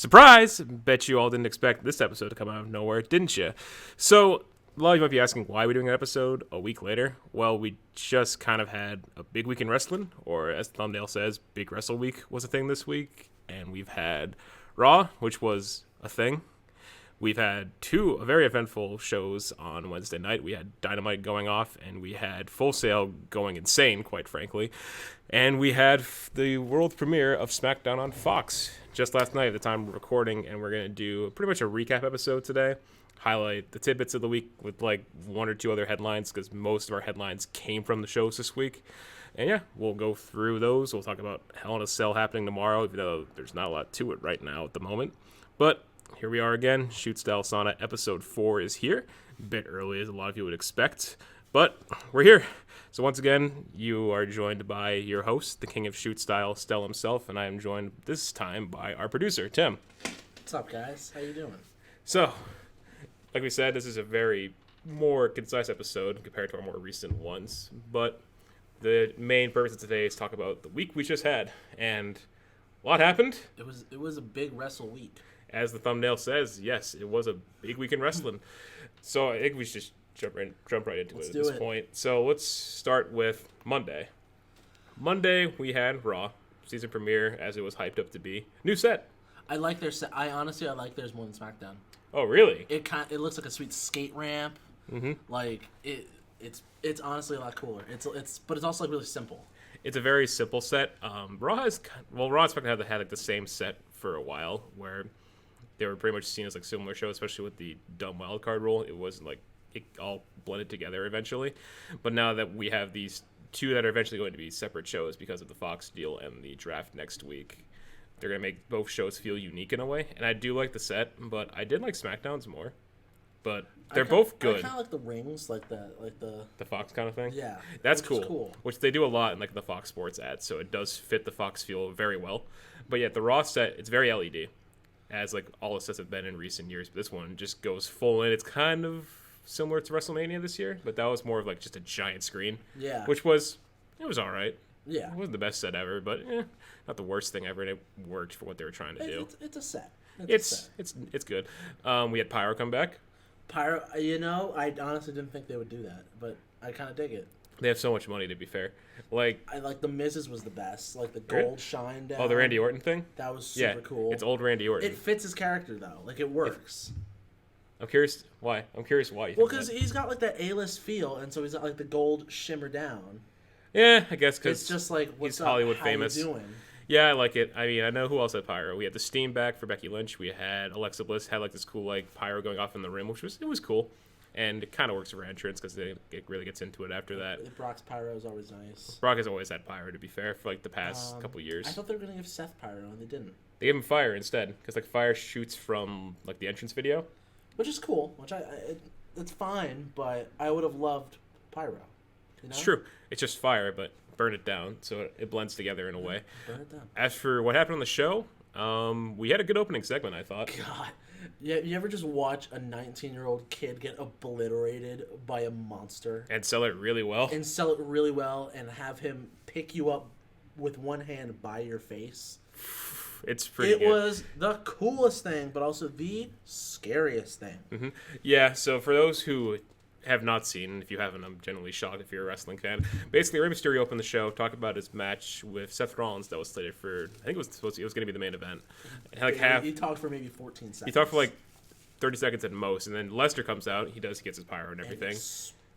Surprise! Bet you all didn't expect this episode to come out of nowhere, didn't you? So, a lot of you might be asking why we're doing an episode a week later. Well, we just kind of had a big week in wrestling, or as the thumbnail says, Big Wrestle Week was a thing this week. And we've had Raw, which was a thing. We've had two very eventful shows on Wednesday night. We had Dynamite going off, and we had Full Sail going insane, quite frankly. And we had the world premiere of SmackDown on Fox just last night at the time we're recording, and we're going to do pretty much a recap episode today. Highlight the tidbits of the week with like one or two other headlines, because most of our headlines came from the shows this week. And yeah, we'll go through those. We'll talk about Hell in a Cell happening tomorrow, even though there's not a lot to it right now at the moment. But here we are again. Shoot Style Sauna episode 4 is here. A bit early as a lot of you would expect, but we're here. So once again, you are joined by your host, the king of shoot style, Stel himself, and I am joined this time by our producer, Tim. What's up, guys? How you doing? So, like we said, this is a very more concise episode compared to our more recent ones, but the main purpose of today is to talk about the week we just had, and a lot happened. It was a big wrestle week. As the thumbnail says, yes, it was a big week in wrestling. So I think we should just jump right into it at this point. So let's start with Monday. Monday, we had Raw, season premiere, as it was hyped up to be. New set. I like their set. I like theirs more than SmackDown. Oh, really? It looks like a sweet skate ramp. Mm-hmm. Like it's honestly a lot cooler. But it's also like really simple. It's a very simple set. Raw and SmackDown had like the same set for a while, where they were pretty much seen as like similar shows, especially with the dumb wildcard rule. It wasn't like it all blended together eventually. But now that we have these two that are eventually going to be separate shows because of the Fox deal and the draft next week, they're going to make both shows feel unique in a way. And I do like the set, but I did like SmackDown's more. But they're both good. I kind of like the rings, like the Fox kind of thing. Yeah, that's cool. Which they do a lot in like the Fox Sports ads, so it does fit the Fox feel very well. But yeah, the Raw set, it's very LED, as like all the sets have been in recent years. But this one just goes full in. It's kind of similar to WrestleMania this year, but that was more of like just a giant screen. Yeah, which was all right. Yeah, it wasn't the best set ever, but not the worst thing ever, and it worked for what they were trying to do. It's a set. It's good. We had Pyro come back. Pyro, I honestly didn't think they would do that, but I kind of dig it. They have so much money, to be fair. Like I like the Miz's was the best, like the gold shine down. Oh, the Randy Orton thing. That was super cool. It's old Randy Orton. It fits his character though, like it works. I'm curious why. Well, because he's got like that A-list feel, and so he's got like the gold shimmer down. Yeah, I guess because it's just like what's he's Hollywood up? famous. How you doing? Yeah, I like it. I mean, I know who else had Pyro. We had the Steam back for Becky Lynch. We had Alexa Bliss had like this cool like Pyro going off in the rim, which was cool. And it kind of works for entrance because it really gets into it after that. Brock's Pyro is always nice. Brock has always had Pyro, to be fair, for like the past couple years. I thought they were going to give Seth Pyro, and they didn't. They gave him Fire instead, because like Fire shoots from like the entrance video. Which is cool, it's fine, but I would have loved Pyro. You know? It's true. It's just Fire, but burn it down, so it blends together in a way. Burn it down. As for what happened on the show, we had a good opening segment, I thought. God. Yeah, you ever just watch a 19-year-old kid get obliterated by a monster? And sell it really well. And have him pick you up with one hand by your face? It's pretty good. It was the coolest thing, but also the scariest thing. Mm-hmm. Yeah, so for those who have not seen, if you haven't, I'm genuinely shocked if you're a wrestling fan. Basically, Rey Mysterio opened the show, talking about his match with Seth Rollins that was slated for, I think it was going to be the main event. He talked for maybe 14 seconds. He talked for like 30 seconds at most, and then Lester comes out, he gets his Pyro and everything.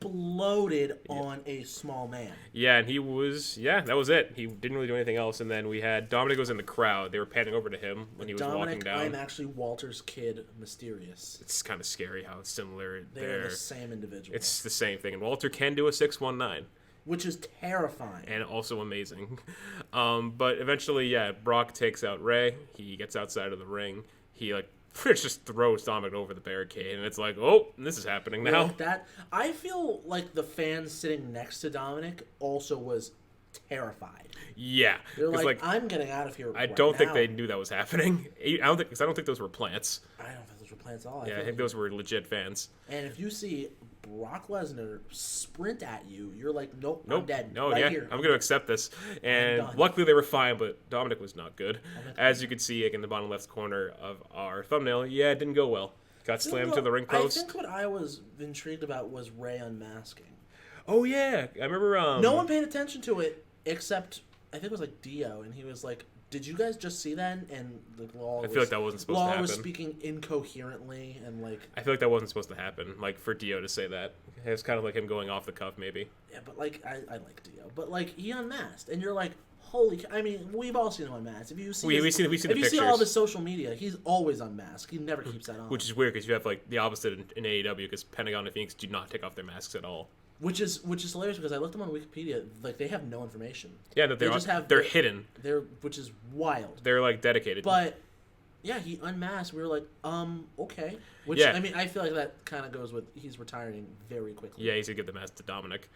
Exploded on a small man. Yeah, and that was it. He didn't really do anything else, and then we had Dominic was in the crowd. They were panning over to him when he was walking down. I'm actually Walter's kid, Mysterious. It's kind of scary how it's similar. They're the same individual. It's the same thing, and Walter can do a 619. Which is terrifying. And also amazing. But eventually, Brock takes out Rey. He gets outside of the ring. He just throws Dominic over the barricade, and it's like, oh, this is happening now. Like that, I feel like the fan sitting next to Dominic also was terrified. Yeah, they're like, I'm getting out of here. I don't think they knew that was happening. I don't think those were plants. I don't think those were plants at all. I think those were legit fans. And if you see Brock Lesnar sprint at you, you're like, nope, Nope. I'm dead. No, right yeah, here. I'm going to accept this. And done. luckily they were fine, but Dominic was not good. As you can see in the bottom left corner of our thumbnail, yeah, it didn't go well. Got slammed to the ring post. I think what I was intrigued about was Ray unmasking. Oh, yeah. I remember... no one paid attention to it except, I think it was like Dio, and he was like, did you guys just see that? And like, I feel like that wasn't supposed to happen. Law was speaking incoherently, and like... I feel like that wasn't supposed to happen, like, for Dio to say that. It was kind of like him going off the cuff, maybe. Yeah, but like, I like Dio. But like, he unmasked, and you're like, holy... I mean, we've all seen him unmasked. If you see we've seen the if you pictures. see all of his social media, he's always unmasked. He never keeps that on. Which is weird, because you have, like, the opposite in AEW, because Pentagon and Phoenix do not take off their masks at all. Which is hilarious, because I looked them on Wikipedia. Like, they have no information. Yeah, that they're hidden. Which is wild. They're, like, dedicated. But yeah, he unmasked. We were like, okay. Which, yeah. I mean, I feel like that kind of goes with he's retiring very quickly. Yeah, he's gonna give the mask to Dominic.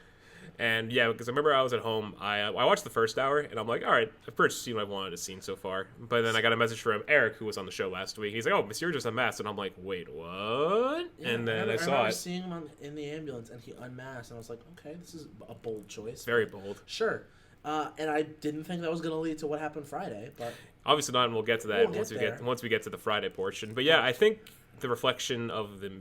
And yeah, because I remember I was at home. I watched the first hour, and I'm like, all right, I've pretty seen what I wanted to see so far. But then I got a message from Eric, who was on the show last week. He's like, oh, Monsieur just unmasked. And I'm like, wait, what? Yeah, and then I saw remember it. seeing him in the ambulance, and he unmasked, and I was like, okay, this is a bold choice. Very bold. Sure. And I didn't think that was going to lead to what happened Friday, but obviously not, and we'll get to that once we get to the Friday portion. But yeah, I think the reflection of the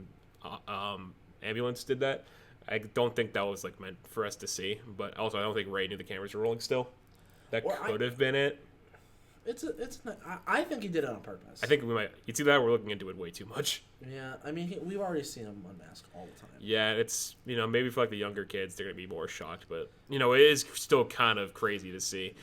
ambulance did that. I don't think that was like meant for us to see, but also I don't think Ray knew the cameras were rolling still. That could have been it. I think he did it on purpose. I think we might. You see that we're looking into it way too much. Yeah, I mean we've already seen him unmask all the time. Yeah, it's maybe for like the younger kids they're gonna be more shocked, but it is still kind of crazy to see.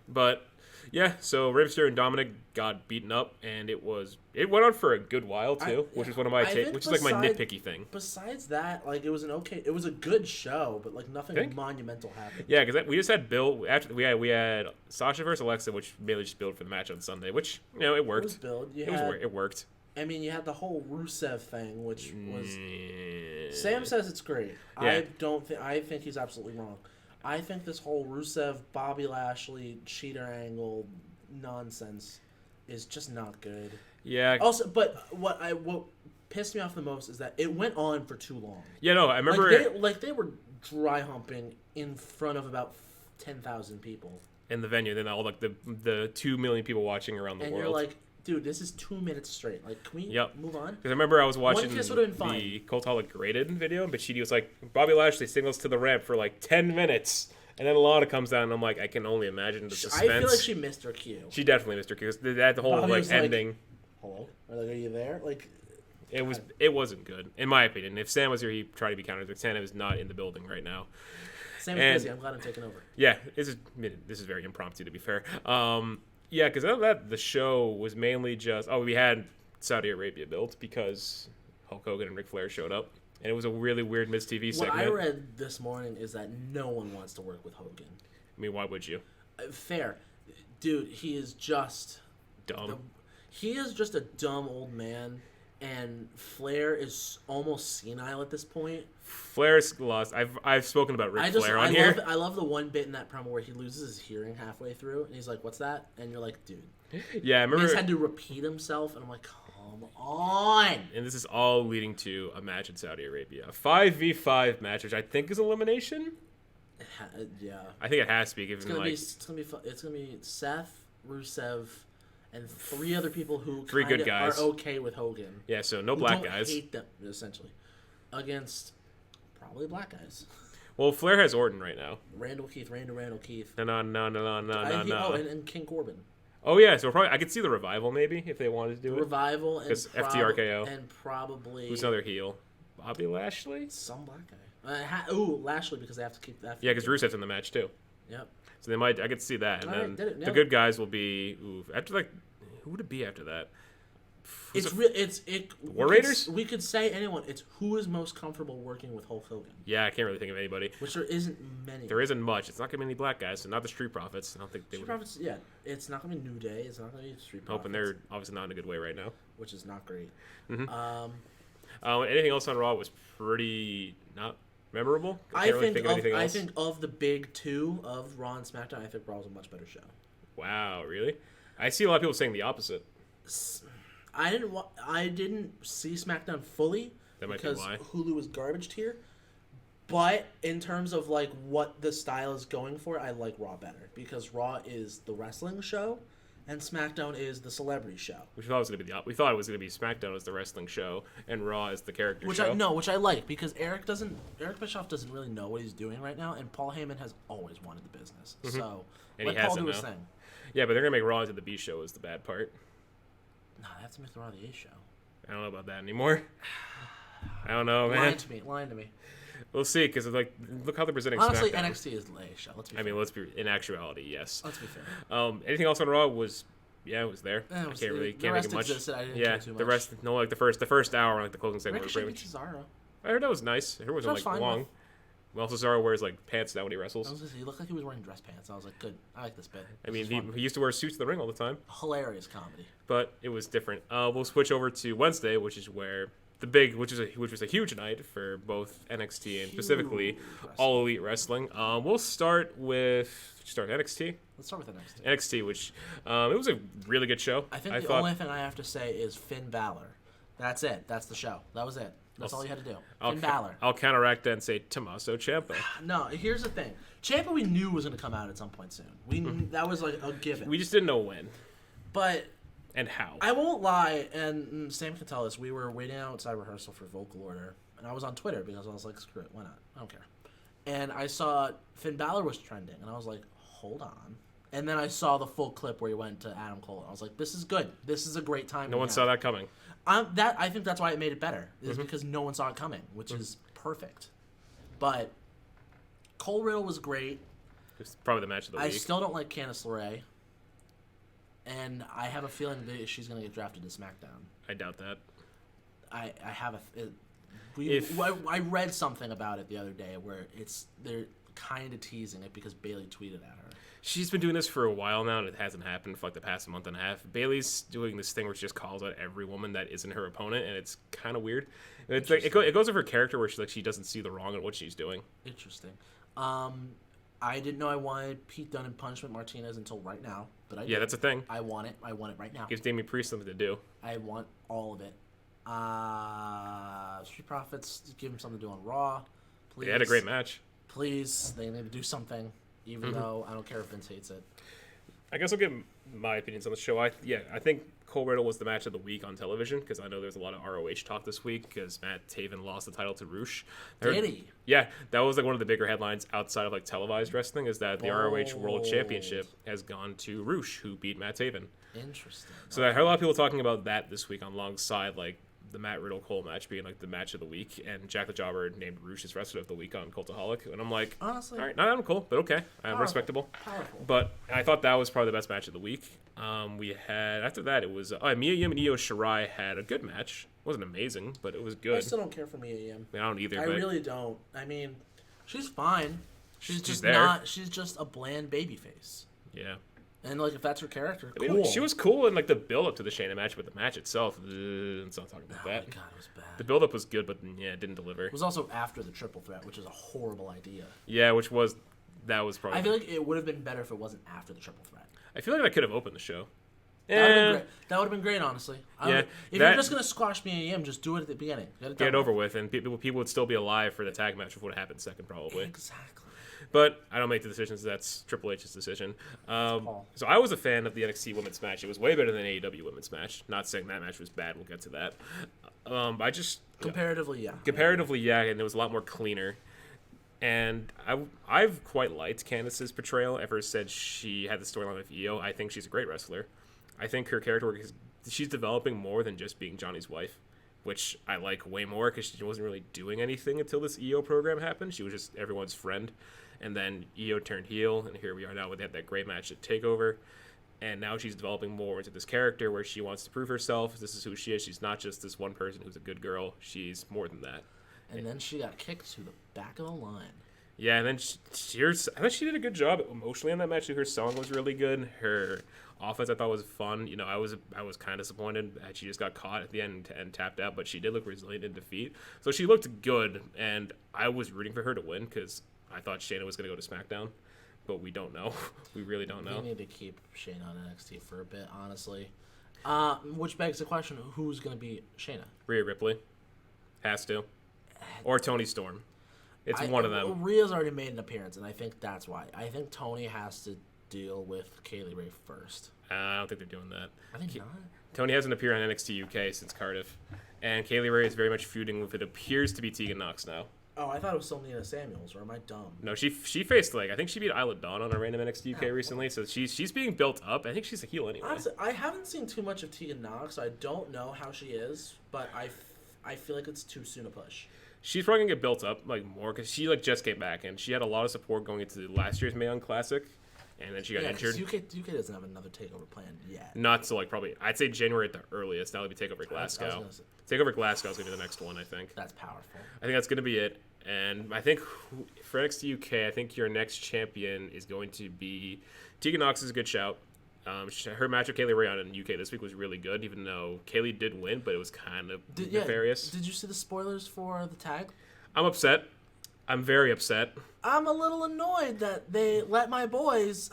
But yeah, so Rey Mysterio and Dominic got beaten up, and it went on for a good while too, which is one of my which is like my nitpicky thing. Besides that, like it was a good show, but like nothing monumental happened. Yeah, because we just had Bill after we had Sasha versus Alexa, which mainly just built for the match on Sunday, which it worked. It was build. It worked. I mean, you had the whole Rusev thing, which was. Sam says it's great. Yeah. I think he's absolutely wrong. I think this whole Rusev, Bobby Lashley, cheater angle nonsense is just not good. Yeah. Also, but what pissed me off the most is that it went on for too long. Yeah, no, I remember. They were dry humping in front of about 10,000 people in the venue. Then all like the 2 million people watching around the world. And you're like, dude, this is 2 minutes straight. Like, can we move on? Because I remember I was watching One kiss would have been fine. the Cultaholic Graded video, but she was like, Bobby Lashley signals to the ramp for like 10 minutes. And then Lana comes down, and I'm like, I can only imagine the suspense. I feel like she missed her cue. She definitely missed her cue. That the whole Bobby ending. Hello? Or like, are you there? Like, it wasn't good, in my opinion. If Sam was here, he'd try to be countered. But Sam is not in the building right now. Sam is busy. I'm glad I'm taking over. Yeah, this is very impromptu, to be fair. Yeah, because other than that, the show was mainly just... Oh, we had Saudi Arabia built because Hulk Hogan and Ric Flair showed up. And it was a really weird Miz TV segment. What I read this morning is that no one wants to work with Hogan. I mean, why would you? Fair. Dude, he is just... Dumb. He is just a dumb old man, and Flair is almost senile at this point. Flair's lost. I've spoken about Ric Flair on here. I love the one bit in that promo where he loses his hearing halfway through, and he's like, "What's that?" And you're like, "Dude." Yeah, I remember. He had to repeat himself, and I'm like, "Come on!" And this is all leading to a match in Saudi Arabia, a 5v5 match, which I think is elimination. Yeah, I think it has to be. Given it's gonna be Seth, Rusev, and 3 other people who three good guys are okay with Hogan. Yeah, so no black guys. Hate them essentially against probably black guys. Well, Flair has Orton right now. Randall Keith. No. Oh, and King Corbin. Oh yeah, so I could see the Revival maybe if they wanted to do it. Revival and FTRKO and probably who's another heel? Bobby Lashley. Some black guy. Lashley because they have to keep that. Yeah, because Rusev's in the match too. Yep. So they might. I could see that, and then the good guys will be after like who would it be after that? War Raiders? We could say anyone. It's who is most comfortable working with Hulk Hogan. Yeah, I can't really think of anybody. Which there isn't many. There isn't much. It's not gonna be any black guys, so not the Street Profits. I don't think they Street Profits. Yeah, it's not gonna be New Day. It's not gonna be Street Profits. Hoping they're obviously not in a good way right now. Which is not great. Mm-hmm. Anything else on Raw was pretty not memorable. I think of the big 2 of Raw and SmackDown, I think Raw was a much better show. Wow, really? I see a lot of people saying the opposite. I didn't see SmackDown fully that might be why. Hulu was garbage tier. But in terms of like what the style is going for, I like Raw better because Raw is the wrestling show, and SmackDown is the celebrity show. We thought it was going to be we thought it was going to be SmackDown as the wrestling show and Raw as the character Which show. which I like because Eric Bischoff doesn't really know what he's doing right now, and Paul Heyman has always wanted the business. So And let he has Paul it do his now. thing. Yeah, but they're going to make Raw into the B show is the bad part. No, they have to make the Raw the A show. I don't know about that anymore. I don't know, man. Lying to me. We'll see, because like, look how they're presenting Honestly, SmackDown. NXT is the A show. Let's be fair. I mean, let's be in actuality, yes. Let's be fair. Anything else on Raw was, it was there. It I was- can't the make rest it much. existed, I didn't yeah, care too the much. rest, no, like the first hour, like the closing segment. Ricochet Was beat pretty much, Cesaro. I heard that was nice. I heard it wasn't That's like fine, long. though. Well, Cesaro wears like pants now when he I wrestles. was gonna say, he looked like he was wearing dress pants. I was like, good. I like this bit. I mean, This is fun. he used to wear suits to the ring all the time, Hilarious comedy. but it was different. We'll switch over to Wednesday, which is where which was a huge night for both NXT and specifically Huge wrestling. All Elite Wrestling. We'll start with NXT. Let's start with NXT. NXT, which it was a really good show. I think the only thing I have to say is Finn Balor. That's it. That's the show. That was it. That's all you had to do. Finn Balor. I'll counteract that and say Tommaso Ciampa. No, here's the thing. Ciampa we knew was going to come out at some point soon. That was like a given. We just didn't know when But and how. I won't lie, and Sam can tell us, we were waiting outside rehearsal for Vocal Order, and I was on Twitter because I was like, screw it, why not? I don't care. And I saw Finn Balor was trending, and I was like, hold on. And then I saw the full clip where he went to Adam Cole, and I was like, this is good. This is a great time. No one saw that coming. I think that's why it made it better, is because no one saw it coming, which is perfect. But Cole Riddle was great. It's probably the match of the I week. still don't like Candice LeRae. And I have a feeling that she's going to get drafted to SmackDown. I doubt that. I have I read something about it the other day where they're kind of teasing it because Bailey tweeted at her. She's been doing this for a while now, and it hasn't happened for like the past month and a half. Bailey's doing this thing where she just calls out every woman that isn't her opponent, and it's kind of weird. It's like it goes with her character where she doesn't see the wrong in what she's doing. Interesting. I didn't know I wanted Pete Dunne and Punishment Martinez until right now, but I Yeah, did. that's a thing. I want it. I want it right now. Gives Damian Priest something to do. I want all of it. Street Profits, give them something to do on Raw. Please. They had a great match. Please, they need to do something, even though I don't care if Vince hates it. I guess I'll give my opinions on the show. I think Cole Riddle was the match of the week on television because I know there's a lot of ROH talk this week because Matt Taven lost the title to Roosh. Did he? Yeah, that was like one of the bigger headlines outside of like televised wrestling is that the ROH World Championship has gone to Roosh, who beat Matt Taven. Interesting. So I heard a lot of people talking about that this week alongside like the Matt Riddle Cole match being like the match of the week, and Jack the Jobber named Roosh his wrestler of the week on Cultaholic, and I'm like, Honestly, all right, not cool, but okay, respectable. Powerful. But I thought that was probably the best match of the week. We had after that it was Mia Yim and Io Shirai had a good match. It wasn't amazing, but it was good. I still don't care for Mia Yim. I don't either. I but really don't. I mean, she's fine. She's just there. not. She's just a bland baby face. yeah. And like, if that's her character, I cool. mean, she was cool in like the build up to the Shayna match, but the match itself, let's not talk about Oh my that. god, it was bad. The build up was good, but yeah, it didn't deliver. It was also after the triple threat, which is a horrible idea. Yeah, that was probably. I feel like it would have been better if it wasn't after the triple threat. I feel like that could have opened the show. That would have been great. That would have been great, honestly. Yeah, if you're just gonna squash Mia Yim, just do it at the beginning. Get it over with, and people would still be alive for the tag match, which would have happened second probably. Exactly. But I don't make the decisions. That's Triple H's decision. So I was a fan of the NXT women's match. It was way better than the AEW women's match. Not saying that match was bad. We'll get to that. I just Comparatively, yeah. Comparatively, yeah, and it was a lot more cleaner. And I've quite liked Candice's portrayal ever since she had the storyline with Io. I think she's a great wrestler. I think her character work she's developing more than just being Johnny's wife, which I like way more because she wasn't really doing anything until this Io program happened. She was just everyone's friend. And then Io turned heel, and here we are now. They had that great match at TakeOver. And now she's developing more into this character where she wants to prove herself. This is who she is. She's not just this one person who's a good girl. She's more than that. And then she got kicked to the back of the line. Yeah, and then I thought she did a good job emotionally in that match. Her song was really good. Her offense I thought was fun. You know, I was kind of disappointed that she just got caught at the end and tapped out, but she did look resilient in defeat. So she looked good, and I was rooting for her to win because I thought Shayna was going to go to SmackDown, but we don't know. We really don't know. We need to keep Shayna on NXT for a bit, honestly. Which begs the question, who's going to be Shayna? Rhea Ripley has to, or Toni Storm. It's one of them. Rhea's already made an appearance, and I think that's why. I think Tony has to deal with Kaylee Ray first. I don't think they're doing that. I think not. Tony hasn't appeared on NXT UK since Cardiff, and Kaylee Ray is very much feuding with it appears to be Tegan Nox now. Oh, I thought it was still Nina Samuels, or am I dumb? No, she faced I think she beat Isla Dawn on a random NXT UK recently, so she's being built up. I think she's a heel anyway. Honestly, I haven't seen too much of Tegan Nox, so I don't know how she is, but I feel like it's too soon to push. She's probably gonna get built up more because she just came back and she had a lot of support going into last year's Mae Young Classic, and then she got injured. UK doesn't have another takeover planned yet. Not so probably I'd say January at the earliest. That'll be Takeover Glasgow. Takeover Glasgow is gonna be the next one, I think. That's powerful. I think that's gonna be it. And I think for NXT UK, I think your next champion is going to be Tegan Nox is a good shout. Her match with Kaylee Ray on in UK this week was really good, even though Kaylee did win, but it was kind of nefarious. Did you see the spoilers for the tag? I'm upset. I'm very upset. I'm a little annoyed that they let my boys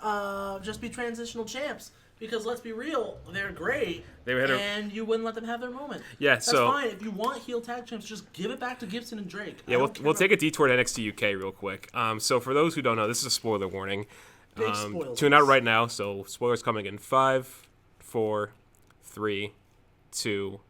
just be transitional champs. Because let's be real, they're great, and you wouldn't let them have their moment. Yeah, that's fine. If you want heel tag champs, just give it back to Gibson and Drake. Yeah, we'll take a detour to NXT UK real quick. So for those who don't know, this is a spoiler warning. Big spoilers. Tune out right now. So spoilers coming in 5, 4, 3, 2,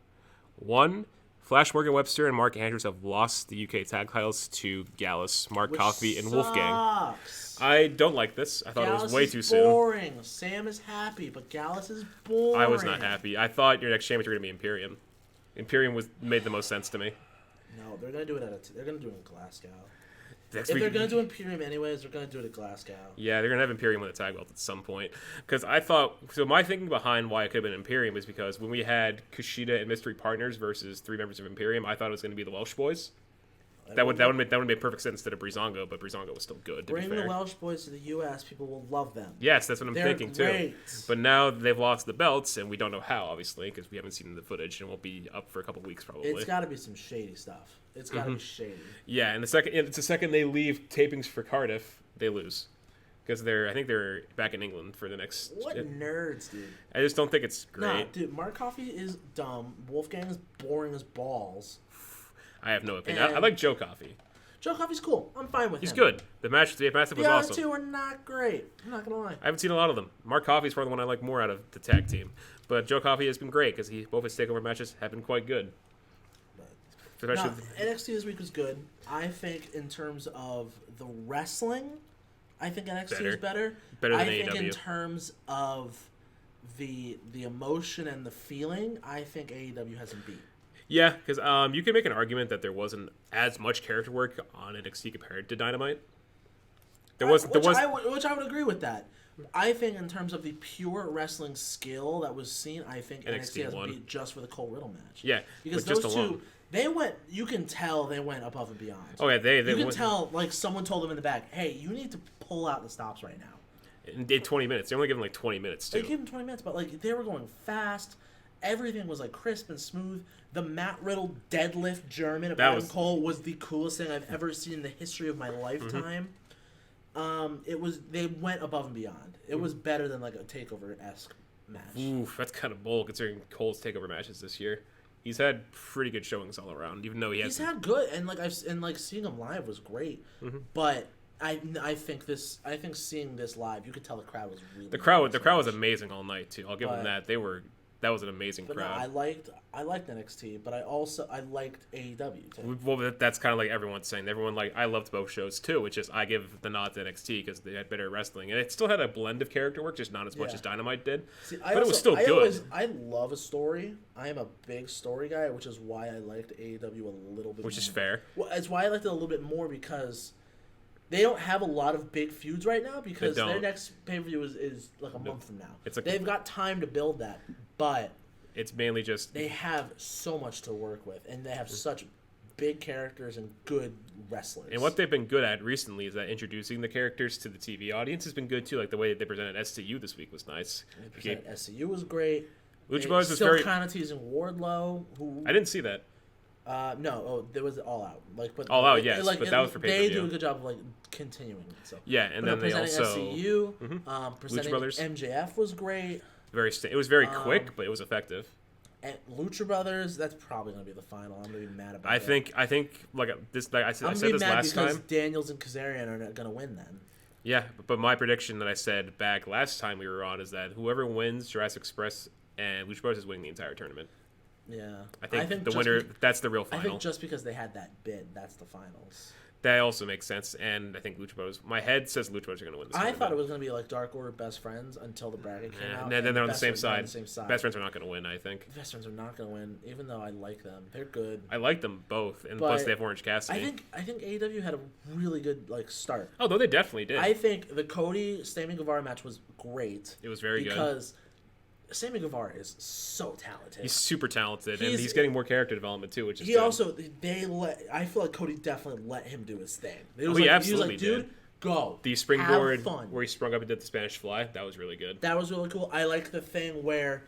1. Flash Morgan Webster and Mark Andrews have lost the UK tag titles to Gallus, Mark Coffey, and Wolfgang. I don't like this. I thought it was way too soon. Boring. Sam is happy, but Gallus is boring. I was not happy. I thought your next champions were going to be Imperium. Imperium made the most sense to me. No, they're going to do it they're going to do it in Glasgow. If they're going to do Imperium anyways, they're going to do it at Glasgow. Yeah, they're going to have Imperium with a tag belt at some point. Because I thought... So my thinking behind why it could have been Imperium is because when we had Kushida and Mystery Partners versus 3 members of Imperium, I thought it was going to be the Welsh Boys. That would make perfect sense instead of Breezango, but Breezango was still good, to be fair. Bring the Welsh Boys to the U.S., people will love them. Yes, that's what I'm thinking, great. too. But now they've lost the belts, and we don't know how, obviously, because we haven't seen the footage, and it won't be up for a couple weeks, probably. It's got to be some shady stuff. It's got to be shady. Yeah, and the second they leave tapings for Cardiff, they lose. Because I think they're back in England for the next... What nerds, dude. I just don't think it's great. Nah, dude, Mark Coffey is dumb. Wolfgang is boring as balls. I have no opinion. I like Joe Coffey. Joe Coffey's cool. I'm fine with him. He's good. The match was awesome. The other two are not great. I'm not going to lie. I haven't seen a lot of them. Mark Coffey's probably the one I like more out of the tag team. But Joe Coffey has been great because both his takeover matches have been quite good. NXT this week was good. I think in terms of the wrestling, I think NXT is better. Better than AEW. I think AEW. in terms of the emotion and the feeling, I think AEW has him beat. Yeah, because you can make an argument that there wasn't as much character work on NXT compared to Dynamite. Which I would agree with that. I think in terms of the pure wrestling skill that was seen, I think NXT has beat just for the Cole Riddle match. Yeah, because those two, they went. You can tell they went above and beyond. Oh yeah, you can tell like someone told them in the back, "Hey, you need to pull out the stops right now." In 20 minutes, they only gave them like 20 minutes too. They gave them 20 minutes, but like they were going fast. Everything was like crisp and smooth. The Matt Riddle deadlift German of Adam Cole was the coolest thing I've ever seen in the history of my lifetime. They went above and beyond. It was better than like a takeover-esque match. Oof, that's kind of bold considering Cole's takeover matches this year. He's had pretty good showings all around, even though he's had good and seeing him live was great. But I think seeing this live, you could tell the crowd was really the crowd was amazing all night too. I'll give them that. That was an amazing crowd. No, I liked NXT, but I liked AEW too. Well, that's kind of like everyone's saying. Everyone I loved both shows too, which is I give the nod to NXT because they had better wrestling and it still had a blend of character work, just not as much as Dynamite did. But it was still good. I love a story. I am a big story guy, which is why I liked AEW a little bit. Which is fair. Well, it's why I liked it a little bit more because they don't have a lot of big feuds right now because their next pay-per-view is like a month from now. They've got time to build that, but it's mainly just they have so much to work with, and they have such big characters and good wrestlers. And what they've been good at recently is that introducing the characters to the TV audience has been good too. Like the way that they presented SCU this week was nice. SCU was great. Lucha Brothers was still kind of teasing Wardlow. I didn't see that. No, there was All Out. All Out, yes, but that was for pay-per-view. They do a good job of continuing it. So. Yeah, and then they also SCU, presenting Lucha Brothers. MJF was great. It was very quick, but it was effective. And Lucha Brothers, that's probably gonna be the final. I'm gonna be mad about. I think like this. Like I said this last because time. Daniels and Kazarian are not gonna win then. Yeah, but my prediction that I said back last time we were on is that whoever wins Jurassic Express and Lucha Brothers is winning the entire tournament. Yeah, I think the winner. That's the real final. I think just because they had that bid, that's the finals. That also makes sense, and I think Lucha Brothers. My head says Lucha Brothers are going to win this. I thought it was going to be like Dark Order Best Friends until the bracket came out. And then they're on the same side. side. Best Friends are not going to win, I think. Best Friends are not going to win, even though I like them. They're good. I like them both, and plus they have Orange Cassidy. I think AEW had a really good start. Oh, no, they definitely did. I think the Cody Sammy Guevara match was great. It was very good because Sammy Guevara is so talented. He's super talented, and he's getting more character development too, which is he good. Also I feel like Cody definitely let him do his thing. He absolutely he was like, did. Dude, go. The springboard have fun. where he sprung up and did the Spanish fly, that was really good. That was really cool. I like the thing where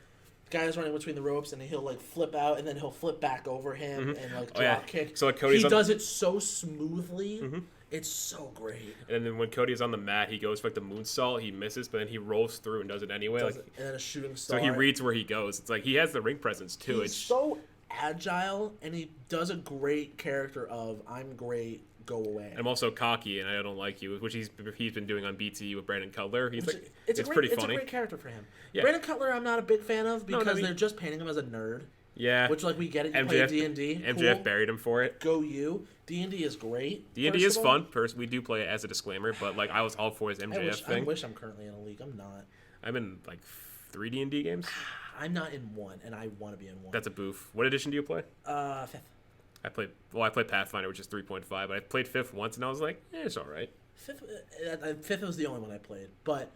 guy's running between the ropes and he'll like flip out and then he'll flip back over him and like drop kick. So like Cody's does it so smoothly. It's so great. And then when Cody is on the mat, he goes for like the moonsault. He misses, but then he rolls through and does it anyway. And then a shooting star. So he reads where he goes. It's like he has the ring presence too. He's so agile, and he does a great character of "I'm great, go away." I'm also cocky, and I don't like you, which he's been doing on BT with Brandon Cutler. He's like, it's pretty funny. It's a great character for him. Yeah. Brandon Cutler, I'm not a big fan of because they're just painting him as a nerd. Yeah. Which, like, we get it. You play D&D. MJF cool. buried him for it. Go you. D&D is great. D&D is fun. We do play it as a disclaimer, but, like, I was all for his MJF thing. I wish I'm currently in a league. I'm not. I'm in, like, 3 D&D games. I'm not in one, and I want to be in one. That's a boof. What edition do you play? 5th. I played Pathfinder, which is 3.5, but I played 5th once, and I was like, it's all right. 5th was the only one I played, but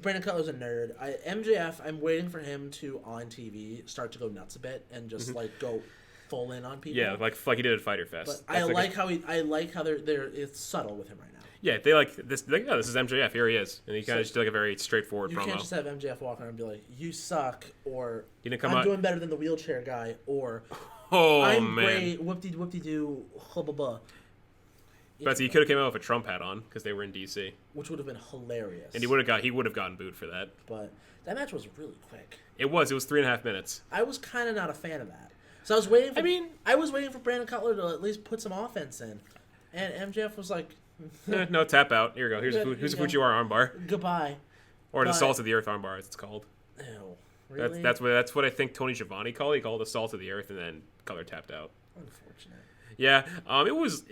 Brandon Cutler's a nerd. MJF, I'm waiting for him to, on TV, start to go nuts a bit and just, like, go full in on people. Yeah, like he did at Fighter Fest. But I like how they're it's subtle with him right now. Yeah, they like this. Like, this is MJF. Here he is, and he kind of just did like a very straightforward promo. You can't just have MJF walk around and be like, "You suck," or "I'm doing better than the wheelchair guy," or "Oh I'm man, great, whoop-de-doo, blah. But he could have came out with a Trump hat on because they were in DC, which would have been hilarious. And he would have gotten booed for that. But that match was really quick. It was 3.5 minutes. I was kind of not a fan of that. So I was waiting for. I was waiting for Brandon Cutler to at least put some offense in, and MJF was like, "No, tap out. Here you go. Here's a Fujiwara armbar. Goodbye." Or an assault of the earth armbar, as it's called. Ew, really? That's what I think Tony Schiavone called it. He called it assault of the earth, and then Cutler tapped out. Unfortunate. Yeah, it was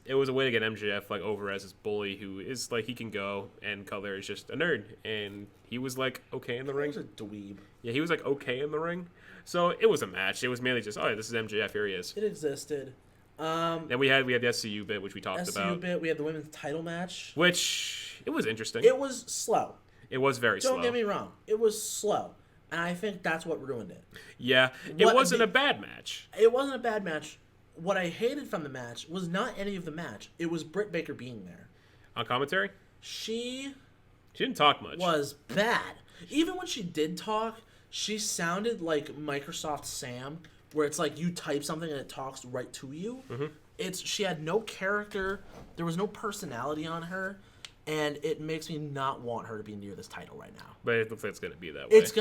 a way to get MJF like over as this bully who is like he can go, and Cutler is just a nerd, and he was like okay in the ring. He was a dweeb. Yeah, he was like okay in the ring. So it was a match. It was mainly just, this is MJF. Here he is. It existed. Then we had the SCU bit, which we talked about. SCU bit. We had the women's title match, which it was interesting. It was slow. It was very slow. Don't get me wrong. It was slow, and I think that's what ruined it. Yeah, it wasn't a bad match. It wasn't a bad match. What I hated from the match was not any of the match. It was Britt Baker being there. On commentary? She didn't talk much. Was bad. Even when she did talk, she sounded like Microsoft Sam, where it's like you type something and it talks right to you. Mm-hmm. She had no character. There was no personality on her. And it makes me not want her to be near this title right now. But it looks like it's going to be that way. It's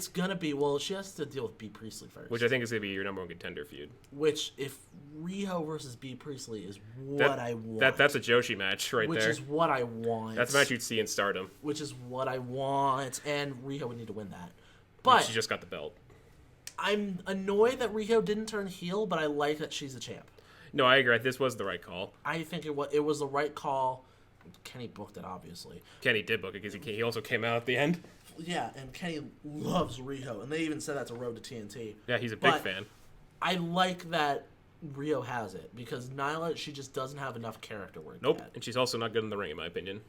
gonna be. Well, she has to deal with B. Priestley first. Which I think is going to be your number one contender feud. Which, if Riho versus B. Priestley is what I want. That's a Joshi match right there. Which is what I want. That's a match you'd see in Stardom. Which is what I want. And Riho would need to win that. But she just got the belt. I'm annoyed that Riho didn't turn heel, but I like that she's the champ. No, I agree. This was the right call. I think it was the right call. Kenny booked it, obviously. Kenny did book it because he also came out at the end. Yeah, and Kenny loves Riho, and they even said that's a road to TNT. Yeah, he's a big fan. I like that Riho has it, because Nyla, she just doesn't have enough character work Nope, yet. and she's also not good in the ring, in my opinion.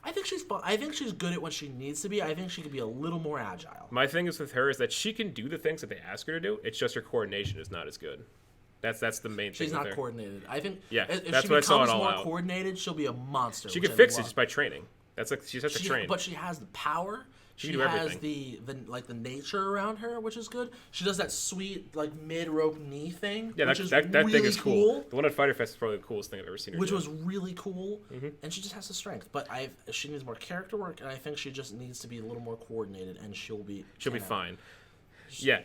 I think she's fun. I think she's good at what she needs to be. I think she could be a little more agile. My thing is with her is that she can do the things that they ask her to do. It's just her coordination is not as good. That's the main thing. She's not coordinated. I think. Yeah, if that's she what I saw it becomes all more out. coordinated, she'll be a monster. She can fix it just by training. That's like she has to train. But she has the power. She has the nature around her, which is good. She does that sweet like mid rope knee thing. Yeah, that really thing is cool. The one at Fighter Fest is probably the coolest thing I've ever seen her do. Which was really cool, and she just has the strength. But she needs more character work, and I think she just needs to be a little more coordinated, and she'll be fine. Yeah.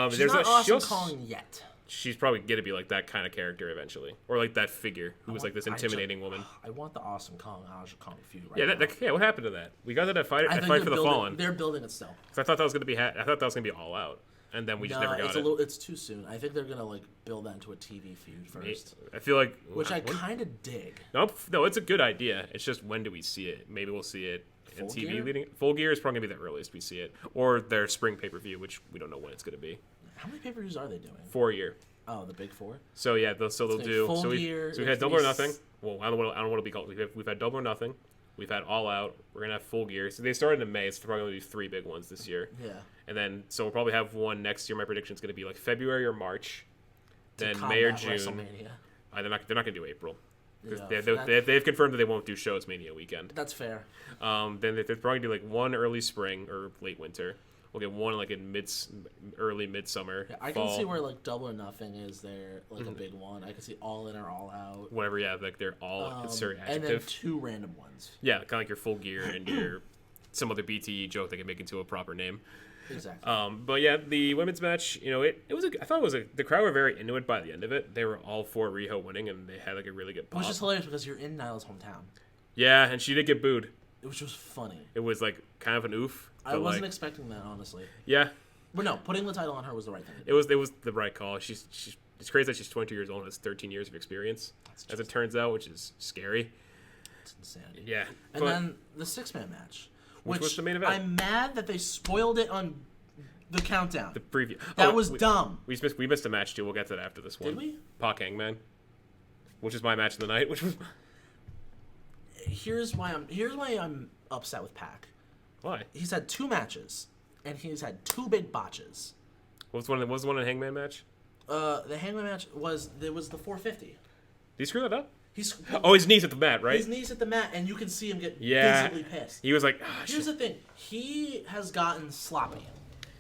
She's There's not Awesome also, Kong yet. she's probably gonna be like that kind of character eventually, or like that figure who was like this intimidating woman. I want the Awesome Kong Aja Kong feud right Yeah, now. Yeah. What happened to that? We got that at Fight I think for the Fallen. They're building it still. 'Cause I thought that was gonna be. I thought that was gonna be All Out, and then we just never got it. It's too soon. I think they're gonna like build that into a TV feud first, I feel like which I kind of dig. No, it's a good idea. It's just when do we see it? Maybe we'll see it in Full TV Gear? leading. Full Gear is probably gonna be the earliest we see it, or their spring pay per view, which we don't know when it's gonna be. How many pay-per-views are they doing? 4 year. Oh, the big four. So yeah, they'll do. Full So Gear, we had Double or Nothing. Well, I don't know what it'll be called. We've had Double or Nothing. We've had All Out. We're gonna have Full Gear. So they started in May. So probably gonna be 3 big ones this year. Yeah. And then so we'll probably have one next year. My prediction is gonna be like February or March. Then To May or combat June. WrestleMania. They're not gonna do April. Yeah, They've confirmed that they won't do shows Mania weekend. that's fair. Then they're probably do like one early spring or late winter. We'll get one like in early midsummer. Yeah, I can see where like Double or Nothing is there, like a big one. I can see All In or All Out. Whatever, yeah, like they're all it's very And then adjective. 2 random ones. Yeah, kind of like your Full Gear and your some other BTE joke they can make into a proper name. Exactly. But yeah, the women's match, I thought it was the crowd were very into it by the end of it. They were all for Riho winning, and they had like a really good pop. Which is hilarious because you're in Nyla's hometown. Yeah, and she did get booed. Which was funny. It was like kind of an oof. I wasn't expecting that, honestly. Yeah. But no, putting the title on her was the right thing. It was the right call. She's it's crazy that she's 22 years old and has 13 years of experience, as it turns out, which is scary. It's insanity. Yeah. And then the 6-man match. Which was the main event. I'm mad that they spoiled it on the countdown. The preview. That was dumb. We missed a match too. We'll get to that after this one. Did we? Pac Hangman, which is my match of the night. Which was Here's why I'm upset with Pac. why? He's had 2 matches, and he's had 2 big botches. What was the one in Hangman match? The Hangman match was the 450. Did he screw that up? He's His knees at the mat, right? His knees at the mat, and you can see him get Yeah. visibly pissed. He was like, Here's the thing: he has gotten sloppy,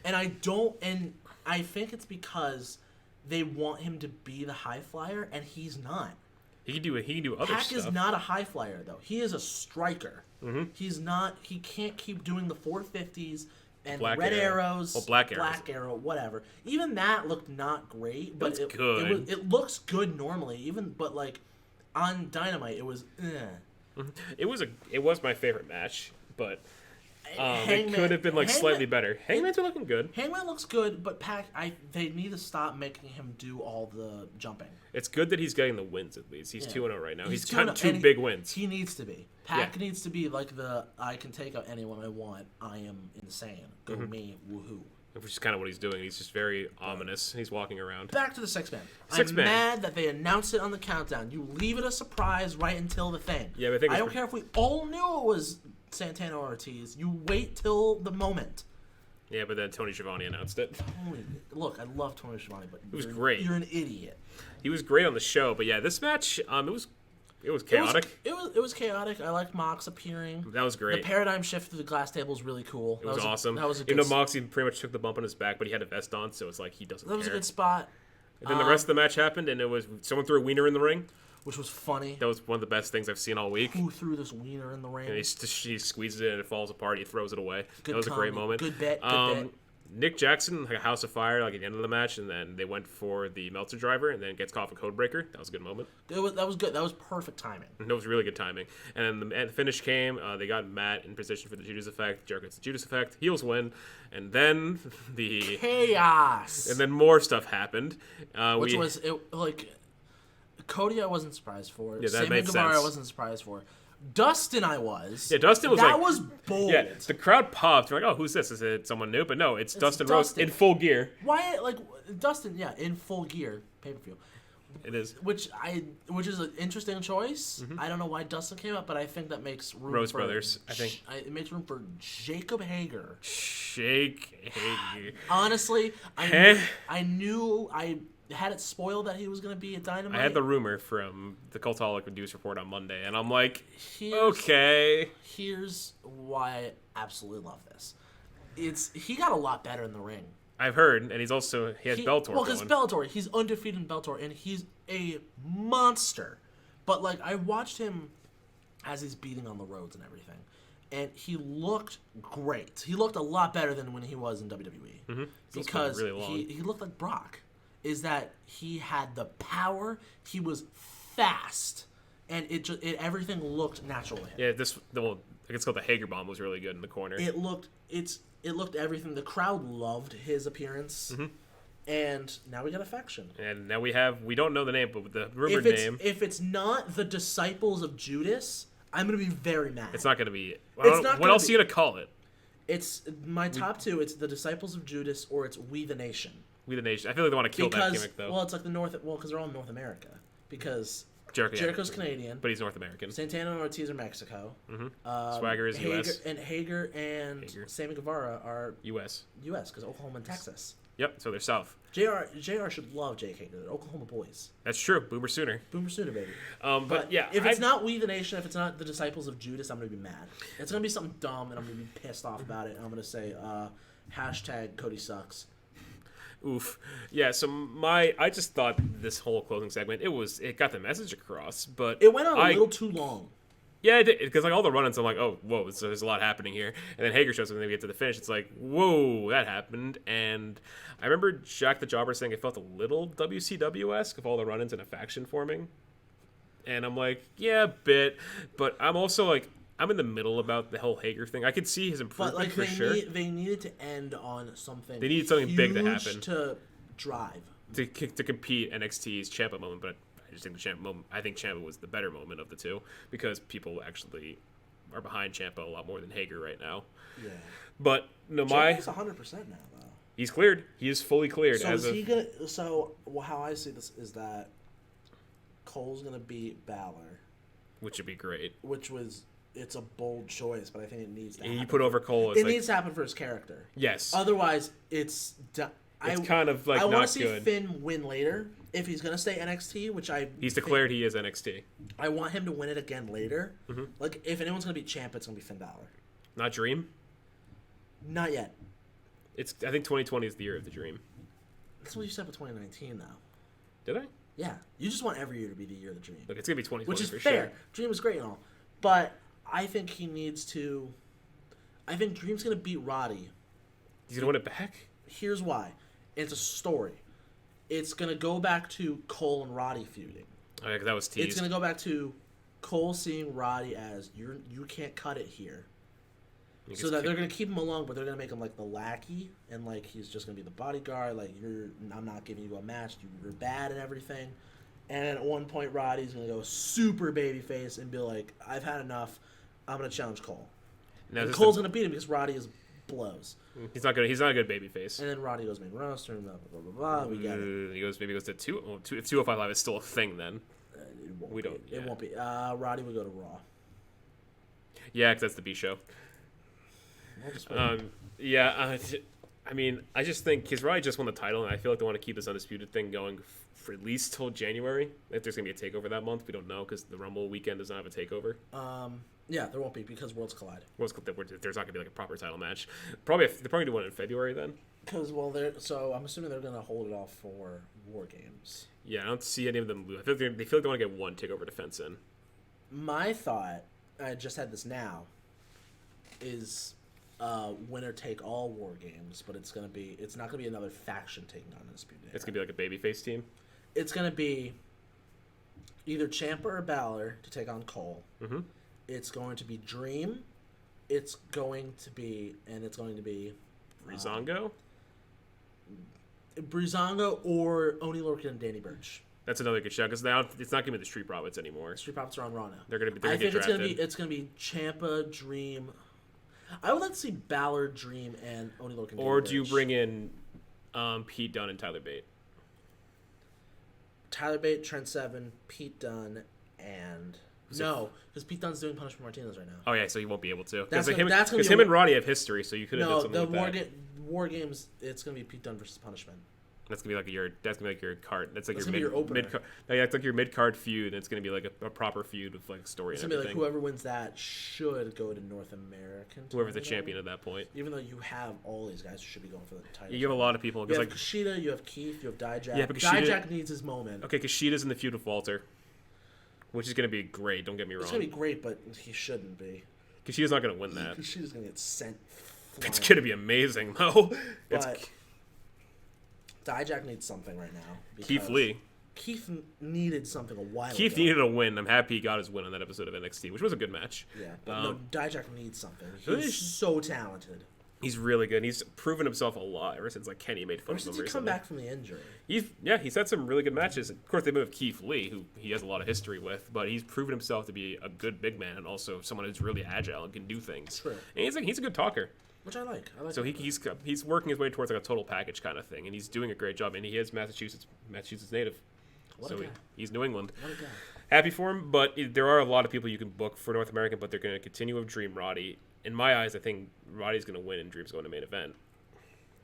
and I think it's because they want him to be the high flyer, and he's not. he can do other Pac stuff. is not a high flyer though. He is a striker. Mm-hmm. He's not. He can't keep doing the 450s and Black red arrow. arrows. Well, black arrows. Black arrow, whatever. Even that looked not great, but That's good. It looks good normally. But like on Dynamite, it was. It was my favorite match, but it could have been like slightly better. Hangman's been looking good. Hangman looks good, but Pac, they need to stop making him do all the jumping. It's good that he's getting the wins at least. He's 2-0 right now. He's 2-0, got 2 and big wins. He needs to be. Pac needs to be like I can take out anyone I want. I am insane. Go me, woohoo. Which is kind of what he's doing. He's just very ominous. He's walking around. Back to the 6-man. Six-man. I'm mad that they announced it on the countdown. You leave it a surprise right until the thing. Yeah, but I think I don't care if we all knew it was Santana or Ortiz. You wait till the moment. Yeah, but then Tony Schiavone announced it. Look, I love Tony Schiavone, but It was great. You're an idiot. He was great on the show, but yeah, this match, it was chaotic. It was chaotic. I liked Mox appearing. That was great. The paradigm shift through the glass table was really cool. It was awesome. That was a Even good. though Moxie pretty much took the bump on his back, but he had a vest on, so it's like he doesn't That was a care. good spot. And then the rest of the match happened, and it was someone threw a wiener in the ring. Which was funny. That was one of the best things I've seen all week. Who threw this wiener in the ring? And he squeezes it and it falls apart. He throws it away. Good That was a great comedy. moment. Good bit. Good bit. Nick Jackson, like a House of Fire, like at the end of the match, and then they went for the Meltzer driver, and then gets caught for Codebreaker. That was a good moment. That was good. That was perfect timing. That was really good timing. And then the finish came. They got Matt in position for the Judas effect. Jericho gets the Judas effect. Heels win, and then Chaos. and then more stuff happened. Which was it like Cody? I wasn't surprised for. Yeah, that Sammy made Guevara, sense. I wasn't surprised for. Dustin, I was. Yeah, Dustin was that like... was bold. Yeah, the crowd popped. You're like, oh, who's this? Is it someone new? But no, it's Dustin Rhodes in full gear. Why, like, Dustin, yeah, in full gear, pay-per-view. It is. Which is an interesting choice. Mm-hmm. I don't know why Dustin came up, but I think that makes room Rose for... Brothers, I think. It makes room for Jacob Hager. Jake Hager. Honestly, I knew I had it spoiled that he was going to be at Dynamite. I had the rumor from the Cultaholic News Report on Monday, and I'm like, Here's why I absolutely love this. He got a lot better in the ring. I've heard, and he has Bellator Well, because going. Bellator, he's undefeated in Bellator, and he's a monster. But, like, I watched him as he's beating on the roads and everything, and he looked great. He looked a lot better than when he was in WWE. Mm-hmm. Because really long. he looked like Brock. Is that he had the power, he was fast, and everything looked natural to him. Yeah, I guess called the Hager bomb was really good in the corner. It looked everything. The crowd loved his appearance. Mm-hmm. And now we got a faction. And now we don't know the name, but the rumored name. If it's not the Disciples of Judas, I'm going to be very mad. It's not going to be. What else are you going to call it? It's my top two. It's the Disciples of Judas or it's We the Nation. We the Nation. I feel like they want to kill that gimmick, though. Well, it's like because they're all in North America. Because Jericho's Canadian. But he's North American. Santana and Ortiz are Mexico. Mm-hmm. Swagger is U.S. Hager and Sammy Guevara are U.S. because Oklahoma and Texas. Yep, so they're South. JR should love Jake Hager. They're Oklahoma boys. That's true. Boomer Sooner. Boomer Sooner, baby. But yeah. If it's not We the Nation, if it's not the Disciples of Judas, I'm going to be mad. It's going to be something dumb, and I'm going to be pissed off about it. And I'm going to say, hashtag Cody sucks. Oof. Yeah, so I just thought this whole closing segment, it got the message across, but it went on a little too long. Yeah, it did, because like all the run-ins, I'm like, oh, whoa, so there's a lot happening here. And then Hager shows up and then we get to the finish. It's like, whoa, that happened. And I remember Jack the Jobber saying it felt a little WCW-esque of all the run-ins and a faction forming. And I'm like, yeah, a bit. But I'm also like, I'm in the middle about the whole Hager thing. I could see his improvement for sure. They needed to end on something. They needed something big to happen. To drive. To compete NXT's Ciampa moment, but I just think Ciampa was the better moment of the two because people actually are behind Ciampa a lot more than Hager right now. Yeah. But no, Ciampa's 100% now though. He's cleared. He is fully cleared. So how I see this is that Cole's gonna beat Balor, which would be great. It's a bold choice, but I think it needs to happen. He put over Cole. It needs to happen for his character. Yes. Otherwise, it's kind of like not good. I want to see Finn win later if he's gonna stay NXT, he's declared he is NXT. I want him to win it again later. Mm-hmm. Like if anyone's gonna beat Ciampa, it's gonna be Finn Balor. Not Dream. Not yet. I think 2020 is the year of the Dream. That's what you said for 2019, though. Did I? Yeah. You just want every year to be the year of the Dream. Look, it's gonna be 2020, which is for fair. Sure. Dream is great and all, but I think he needs to. I think Dream's gonna beat Roddy. He's gonna win it back. Here's why. It's a story. It's gonna go back to Cole and Roddy feuding. Oh yeah, because that was teased. It's gonna go back to Cole seeing Roddy as you can't cut it here. So that they're gonna keep him along, but they're gonna make him like the lackey, and like he's just gonna be the bodyguard. Like I'm not giving you a match. You're bad and everything. And at one point, Roddy's gonna go super babyface and be like, "I've had enough. I'm gonna challenge Cole." And Cole's gonna beat him because Roddy is blows. He's not good. He's not a good babyface. And then Roddy goes main roster and blah blah blah blah. We get it. He goes 205 Live is still a thing then. It won't be. Roddy would go to Raw. Yeah, because that's the B show. I mean, I just think because Roddy just won the title, and I feel like they want to keep this undisputed thing going for at least till January. If there's gonna be a takeover that month, we don't know because the Rumble weekend does not have a takeover. Yeah, there won't be because Worlds collide. There's not gonna be like a proper title match. They're probably do one in February then. Because so I'm assuming they're gonna hold it off for War Games. Yeah, I don't see any of them lose. They feel like they want to get one takeover defense in. My thought, I just had this now, is winner take all War Games, but it's not gonna be another faction taking on Undisputed Era. It's gonna be like a babyface team. It's gonna be either Ciampa or Balor to take on Cole. Mm-hmm. It's going to be Dream. It's going to be Breezango or Oni Lorcan and Danny Burch. That's another good show because now it's not gonna be the Street Profits anymore. Street Profits are on Raw now. They're gonna I think it's gonna be Ciampa, Dream. I would like to see Balor, Dream, and Oni Lorcan. Or do you bring in Pete Dunne and Tyler Bate? Tyler Bate, Trent Seven, Pete Dunne, and no, because Pete Dunne's doing Punishment Martinez right now. Oh yeah, so he won't be able to. Because him and Roddy have history, so you could have done something like that. War Games, it's gonna be Pete Dunne versus Punishment. That's gonna be like your card. That's gonna be your opener. It's like your mid card feud. And it's gonna be like a proper feud with like story. It's and gonna everything. be like whoever wins that should go to North American. Whoever's the champion at that point. Even though you have all these guys who should be going for the title. You have a lot of people. You have Kushida, you have Keith, you have Dijak. Yeah, but Dijak needs his moment. Okay, Kushida's in the feud with Walter, which is gonna be great. Don't get me wrong. It's gonna be great, but he shouldn't be. She's not going to win that. Because she's going to get sent flying. It's going to be amazing, though. But Dijak needs something right now. Keith Lee. Keith needed something a while ago. Keith needed a win. I'm happy he got his win on that episode of NXT, which was a good match. Yeah, but no, Dijak needs something. He's so talented. He's really good. He's proven himself a lot ever since like Kenny made fun of him recently. Since he come back from the injury. He's had some really good matches. Of course, they've been with Keith Lee, who he has a lot of history with, but he's proven himself to be a good big man and also someone who's really agile and can do things. True. And he's a good talker. Which I like. So he's working his way towards like a total package kind of thing, and he's doing a great job. And he is Massachusetts native. What a guy. He's New England. What a guy. Happy for him, but there are a lot of people you can book for North American, but they're going to continue with Dream Roddy. In my eyes, I think Roddy's going to win and Dream's going to main event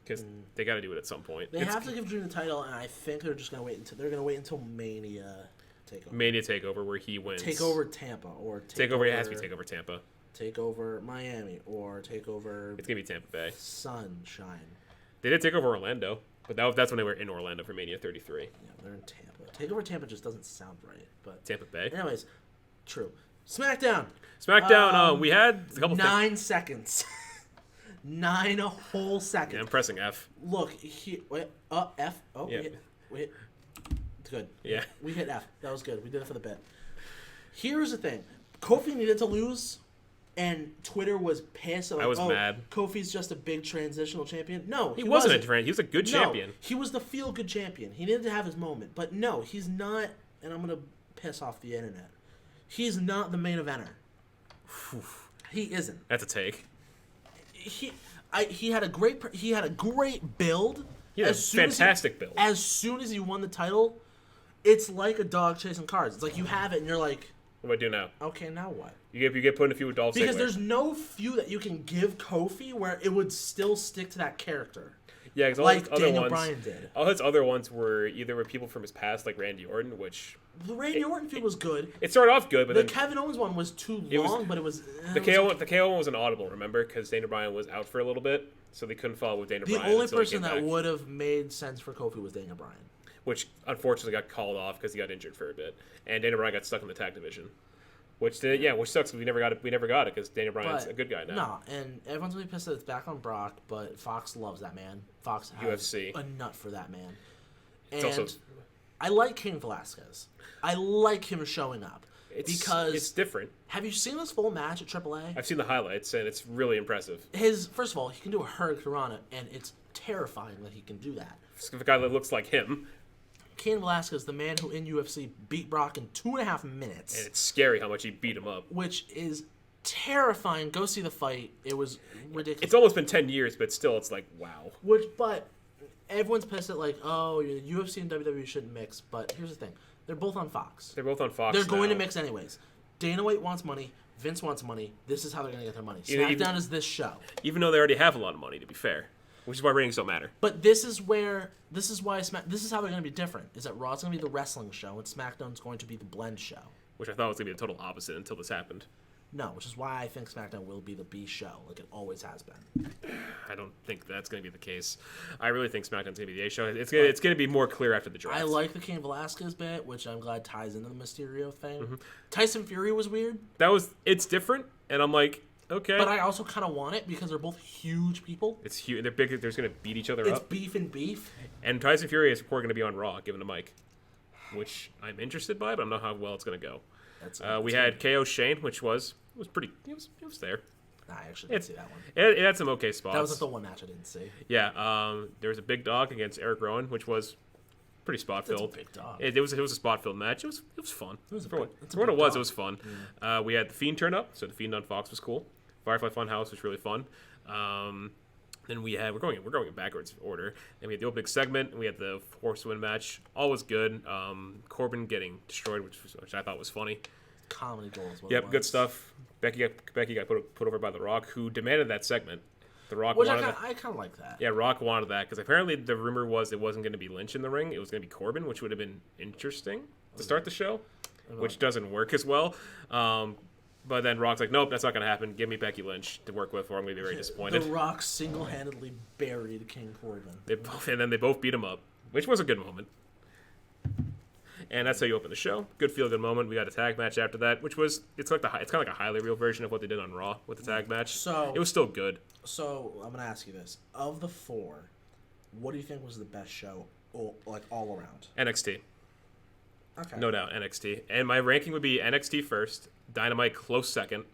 because they got to do it at some point. They have to give Dream the title, and I think they're just going to wait until Mania Takeover. Mania Takeover where he wins. Take over Tampa or Takeover. It has to be Takeover Tampa. Take over Miami or take over. It's going to be Tampa Bay. Sunshine. They did take over Orlando, but that's when they were in Orlando for Mania 33. Yeah, they're in Tampa. Takeover Tampa just doesn't sound right, but Tampa Bay. Anyways, true. SmackDown. We had a couple 9 seconds. 9 whole seconds. Yeah, I'm pressing F. Look, F. Oh, yeah. Wait. It's good. Yeah. We hit F. That was good. We did it for the bit. Here's the thing. Kofi needed to lose, and Twitter was pissed. Like, I was mad. Kofi's just a big transitional champion. No, he wasn't a transition. He was a good champion. He was the feel-good champion. He needed to have his moment. But no, he's not, and I'm going to piss off the internet. He's not the main eventer. He isn't. That's a take. He had a great build. He had a fantastic build. As soon as he won the title, it's like a dog chasing cars. It's like you have it and you're like, what do I do now? Okay, now what? You get put in a feud with Dolph Ziggler. Because there's no feud that you can give Kofi where it would still stick to that character. Yeah, because like Daniel Bryan did. All his other ones were either with people from his past, like Randy Orton, which the Randy Orton feud was good. It started off good, but the then Kevin Owens one was too long. But it was the KO one was an audible. Remember, because Daniel Bryan was out for a little bit, so they couldn't follow with Daniel Bryan. The only person that would have made sense for Kofi was Daniel Bryan, which unfortunately got called off because he got injured for a bit, and Daniel Bryan got stuck in the tag division. Which sucks because we never got it because Daniel Bryan's a good guy now. No, and everyone's gonna be pissed that it's back on Brock, but Fox loves that man. Fox has UFC. a nut for that man. It's and also, I like Cain Velasquez. I like him showing up because it's different. Have you seen this full match at AAA? I've seen the highlights and it's really impressive. First of all, he can do a hurricanrana, and it's terrifying that he can do that. The guy that looks like him. Cain Velasquez, the man who in UFC beat Brock in 2.5 minutes. And it's scary how much he beat him up. Which is terrifying. Go see the fight. It was ridiculous. It's almost been 10 years, but still, it's like, wow. But everyone's pissed at like, oh, UFC and WWE shouldn't mix. But here's the thing. They're both on Fox. They're both on Fox They're going to mix anyways. Dana White wants money. Vince wants money. This is how they're going to get their money. SmackDown is this show. Even though they already have a lot of money, to be fair. Which is why ratings don't matter. But this is how they're going to be different. Is that Raw's going to be the wrestling show and SmackDown's going to be the blend show. Which I thought was going to be the total opposite until this happened. No, which is why I think SmackDown will be the B show, like it always has been. I don't think that's going to be the case. I really think SmackDown's going to be the A show. It's going to be more clear after the draft. I like the Cain Velasquez bit, which I'm glad ties into the Mysterio thing. Mm-hmm. Tyson Fury was weird. It's different, and I'm like, okay. But I also kind of want it because they're both huge people. It's huge. They're big. They're going to beat each other up. It's beef and beef. And Tyson Fury is going to be on Raw, given a mic, which I'm interested by, but I don't know how well it's going to go. We had KO Shane, which was pretty. It was there. Nah, I actually didn't see that one. It had some okay spots. That was the one match I didn't see. Yeah. There was a big dog against Eric Rowan, which was pretty spot filled. Big dog. It was a spot filled match. It was fun. It was for what it was fun. Yeah. We had the Fiend turn up, so the Fiend on Fox was cool. Firefly Funhouse was really fun. Then we're going in backwards order. And we had the opening segment, and we had the Horsewoman match. All was good. Corbin getting destroyed, which I thought was funny. Comedy goals. Yep, good stuff. Becky got put over by The Rock, who demanded that segment. The Rock Which wanted that. I kind of like that. Yeah, Rock wanted that because apparently the rumor was it wasn't going to be Lynch in the ring. It was going to be Corbin, which would have been interesting to start the show, which doesn't work as well. But then Rock's like, nope, that's not going to happen. Give me Becky Lynch to work with, or I'm going to be very disappointed. The Rock single-handedly buried King Corbin. And then they both beat him up, which was a good moment. And that's how you open the show. Good feel good moment. We got a tag match after that, which was it's kind of like a highlight reel version of what they did on Raw with the tag match. So it was still good. So I'm gonna ask you this: of the 4, what do you think was the best show, all around? NXT. Okay. No doubt, NXT. And my ranking would be NXT first, Dynamite close second,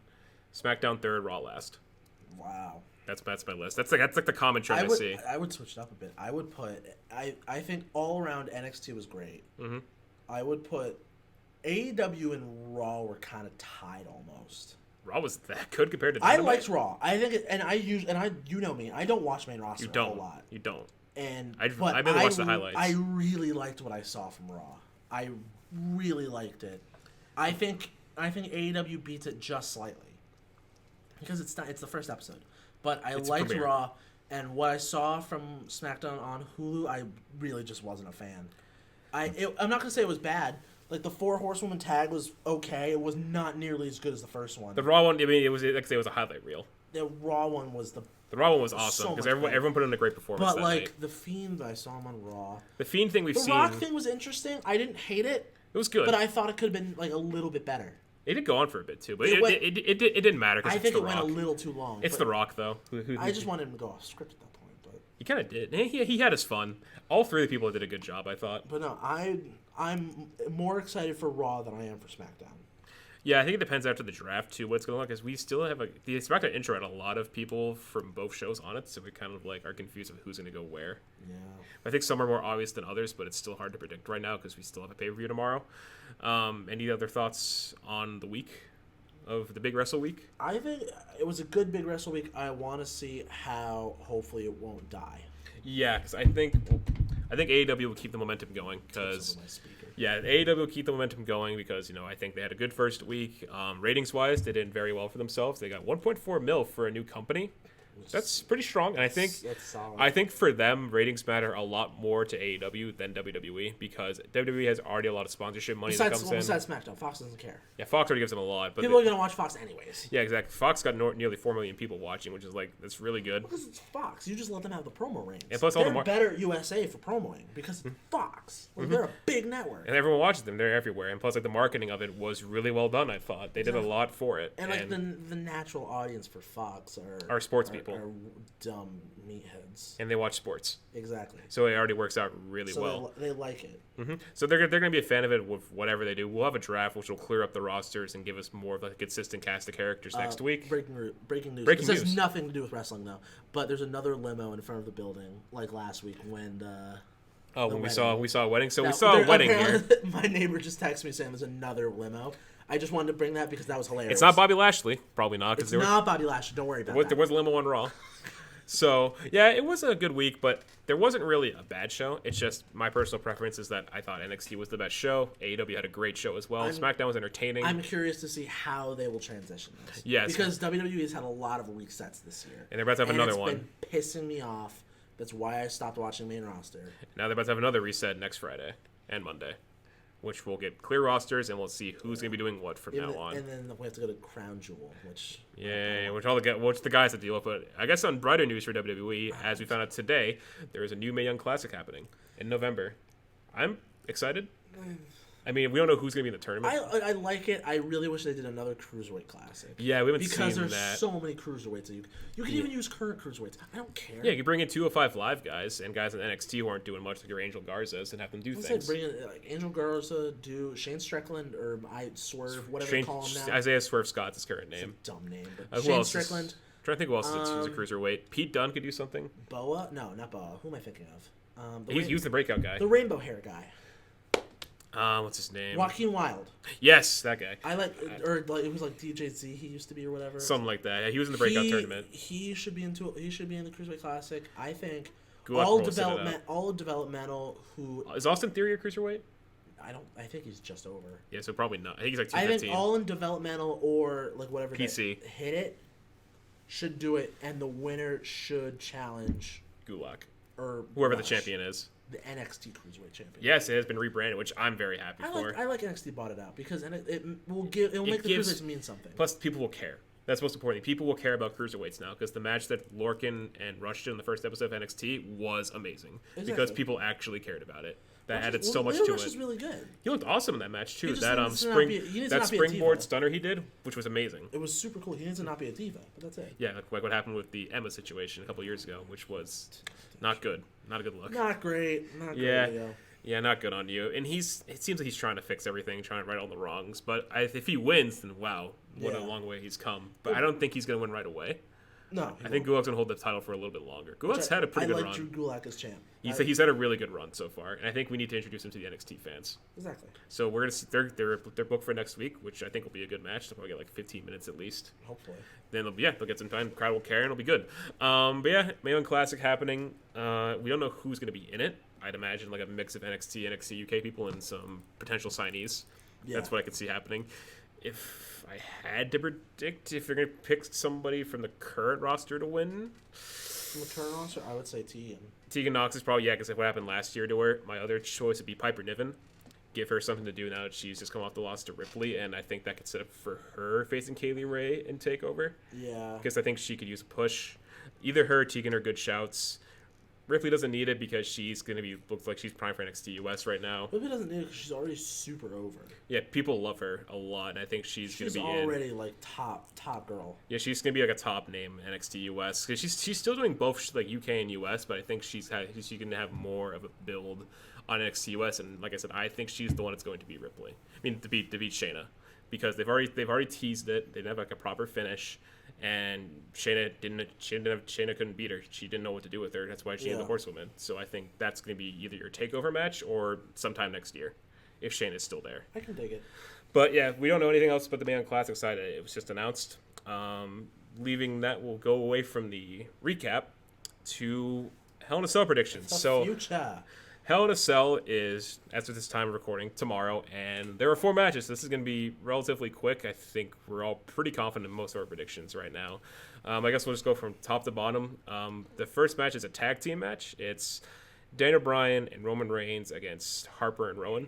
SmackDown third, Raw last. Wow. That's my list. That's like the common trend I see. I would switch it up a bit. I would put I think all around NXT was great. Mm-hmm. I would put AEW and Raw were kind of tied almost. Raw was that good compared to I Dynamite? liked Raw. I think you know me. I don't watch main roster a whole lot. You don't. And I mainly watch the highlights. I really liked what I saw from Raw. I really liked it. I think AEW beats it just slightly because it's the first episode. But I liked Raw, and what I saw from SmackDown on Hulu, I really just wasn't a fan. I'm not gonna say it was bad. Like the 4 Horsewoman tag was okay. It was not nearly as good as the first one. The Raw one, I mean, it was like I say, it was a highlight reel. The Raw one was the Raw one was awesome because everyone put in a great performance. But that night. the Fiend, I saw him on Raw. The Fiend thing we've seen. The Rock thing was interesting. I didn't hate it. It was good, but I thought it could have been like a little bit better. It did go on for a bit too, but it didn't matter. I think it went a little too long. It's The Rock though. I just wanted him to go off script at that point, but he kind of did. He had his fun. All 3 of the people did a good job, I thought. But no, I'm more excited for Raw than I am for SmackDown. Yeah, I think it depends after the draft too. What's going on because we still have the SmackDown intro had a lot of people from both shows on it, so we kind of like are confused of who's going to go where. Yeah, I think some are more obvious than others, but it's still hard to predict right now because we still have a pay-per-view tomorrow. Any other thoughts on the week of the big Wrestle week? I think it was a good big Wrestle week. I want to see how hopefully it won't die. Yeah, because I think AEW will keep the momentum going because AEW will keep the momentum going because I think they had a good first week. Ratings-wise, they did very well for themselves. They got 1.4 mil for a new company. That's pretty strong, and I think for them, ratings matter a lot more to AEW than WWE because WWE has already a lot of sponsorship money that comes in. Besides SmackDown, Fox doesn't care. Yeah, Fox already gives them a lot, but people are gonna watch Fox anyways. Yeah, exactly. Fox got nearly 4 million people watching, which is that's really good. Because it's Fox, you just let them have the promo reins. And plus, they're better USA for promoing because it's Fox. They're a big network, and everyone watches them. They're everywhere, and plus, the marketing of it was really well done. I thought they did a lot for it, and the natural audience for Fox are sports people. Are dumb meatheads, and they watch sports. Exactly. So it already works out really well. They like it. Mm-hmm. So they're going to be a fan of it with whatever they do. We'll have a draft which will clear up the rosters and give us more of a consistent cast of characters next week. Breaking news. This has nothing to do with wrestling though. But there's another limo in front of the building, like last week when. When we saw a wedding. So we saw a wedding here. My neighbor just texted me saying there's another limo. I just wanted to bring that because that was hilarious. It's not Bobby Lashley, probably not. It's not Bobby Lashley. Don't worry about that. There was a limo on Raw. So, yeah, it was a good week, but there wasn't really a bad show. It's just my personal preference is that I thought NXT was the best show. AEW had a great show as well. SmackDown was entertaining. I'm curious to see how they will transition this. Yes. Because WWE has had a lot of resets this year. And they're about to have another one. It's been pissing me off. That's why I stopped watching main roster. Now they're about to have another reset next Friday and Monday, which will get clear rosters, and we'll see who's going to be doing what from now on. And then we have to go to Crown Jewel, which... which the guys have to deal with. But I guess on brighter news for WWE, as we found out today, there is a new Mae Young Classic happening in November. I'm excited. I mean, we don't know who's going to be in the tournament. I like it. I really wish they did another Cruiserweight Classic. Yeah, we haven't seen that. Because there's so many Cruiserweights. That you can even use current Cruiserweights. I don't care. Yeah, you can bring in 205 Live guys and guys in NXT who aren't doing much, like your Angel Garzas, and have them do things. Bring in Angel Garza, do Shane Strickland, or Swerve, whatever they call him now. Isaiah Swerve Scott's his current name. It's a dumb name. But Shane Strickland. I'm trying to think who else is a cruiserweight. Pete Dunne could do something. Boa? No, not Boa. Who am I thinking of? He was the breakout guy. The rainbow hair guy. What's his name? Joaquin Wilde. Yes, that guy. It was like DJZ he used to be or whatever. Something like that. Yeah, he was in the breakout tournament. He should be in the Cruiserweight Classic. I think Gulak all developmental who is Austin Theory a cruiserweight? I think he's just over. Yeah, so probably not. I think he's like 215. I think all in developmental or like whatever PC hit it should do it, and the winner should challenge Gulak or whoever the champion is. The NXT Cruiserweight Champion. Yes, it has been rebranded, which I'm very happy for. I like NXT bought it out because it will make the Cruiserweights mean something. Plus, people will care. That's most importantly. People will care about Cruiserweights now because the match that Lorcan and Rush did in the first episode of NXT was amazing because people actually cared about it. that added so much Lio to Rush it. is really good. He looked awesome in that match too. He That needs to not be a springboard diva. stunner he did, which was amazing. It was super cool. He needs to not be a diva, but that's it. Yeah, like what happened with the Emma situation a couple years ago, which was not good. Not a good look. Not great. Not great. Yeah. Leo. Yeah, not good on you. And it seems like he's trying to fix everything, trying to right all the wrongs. But if he wins, then wow, what a long way he's come. But I don't think he's going to win right away. No. I think Gulak's going to hold the title for a little bit longer. Gulak's had a pretty good run. I like Drew Gulak as champ. He's had a really good run so far. And I think we need to introduce him to the NXT fans. Exactly. So we're going to see, they're booked for next week, which I think will be a good match. They'll probably get like 15 minutes at least. Hopefully. Then they'll get some time. The crowd will care and it'll be good. But yeah, Mayhem Classic happening. We don't know who's going to be in it. I'd imagine like a mix of NXT UK people and some potential signees. Yeah. That's what I could see happening. If I had to predict if you're going to pick somebody from the current roster to win. From the current roster, I would say Tegan. Tegan Nox is probably, because of what happened last year to her. My other choice would be Piper Niven. Give her something to do now that she's just come off the loss to Ripley, and I think that could set up for her facing Kaylee Ray in TakeOver. Yeah. Because I think she could use a push. Either her or Tegan are good shouts. Ripley doesn't need it because she's going to looks like she's prime for NXT US right now. Ripley doesn't need it because she's already super over. Yeah, people love her a lot, and I think she's going to be already like top girl. Yeah, she's going to be like a top name in NXT US because she's still doing both like UK and US, but I think she's going to have more of a build on NXT US, and like I said, I think she's the one that's going to beat Ripley. I mean, to beat Shayna, because they've already teased it. They didn't have like a proper finish. And Shayna couldn't beat her. She didn't know what to do with her. That's why she had the Horsewoman. So I think that's going to be either your TakeOver match or sometime next year, if Shayna's still there. I can dig it. But yeah, we don't know anything else but the Mayhem Classic side. It was just announced. Leaving that, we'll go away from the recap to Hell in a Cell predictions. Future. Hell in a Cell is, as of this time of recording, tomorrow, and there are 4 matches. This is going to be relatively quick. I think we're all pretty confident in most of our predictions right now. I guess we'll just go from top to bottom. The first match is a tag team match. It's Daniel Bryan and Roman Reigns against Harper and Rowan.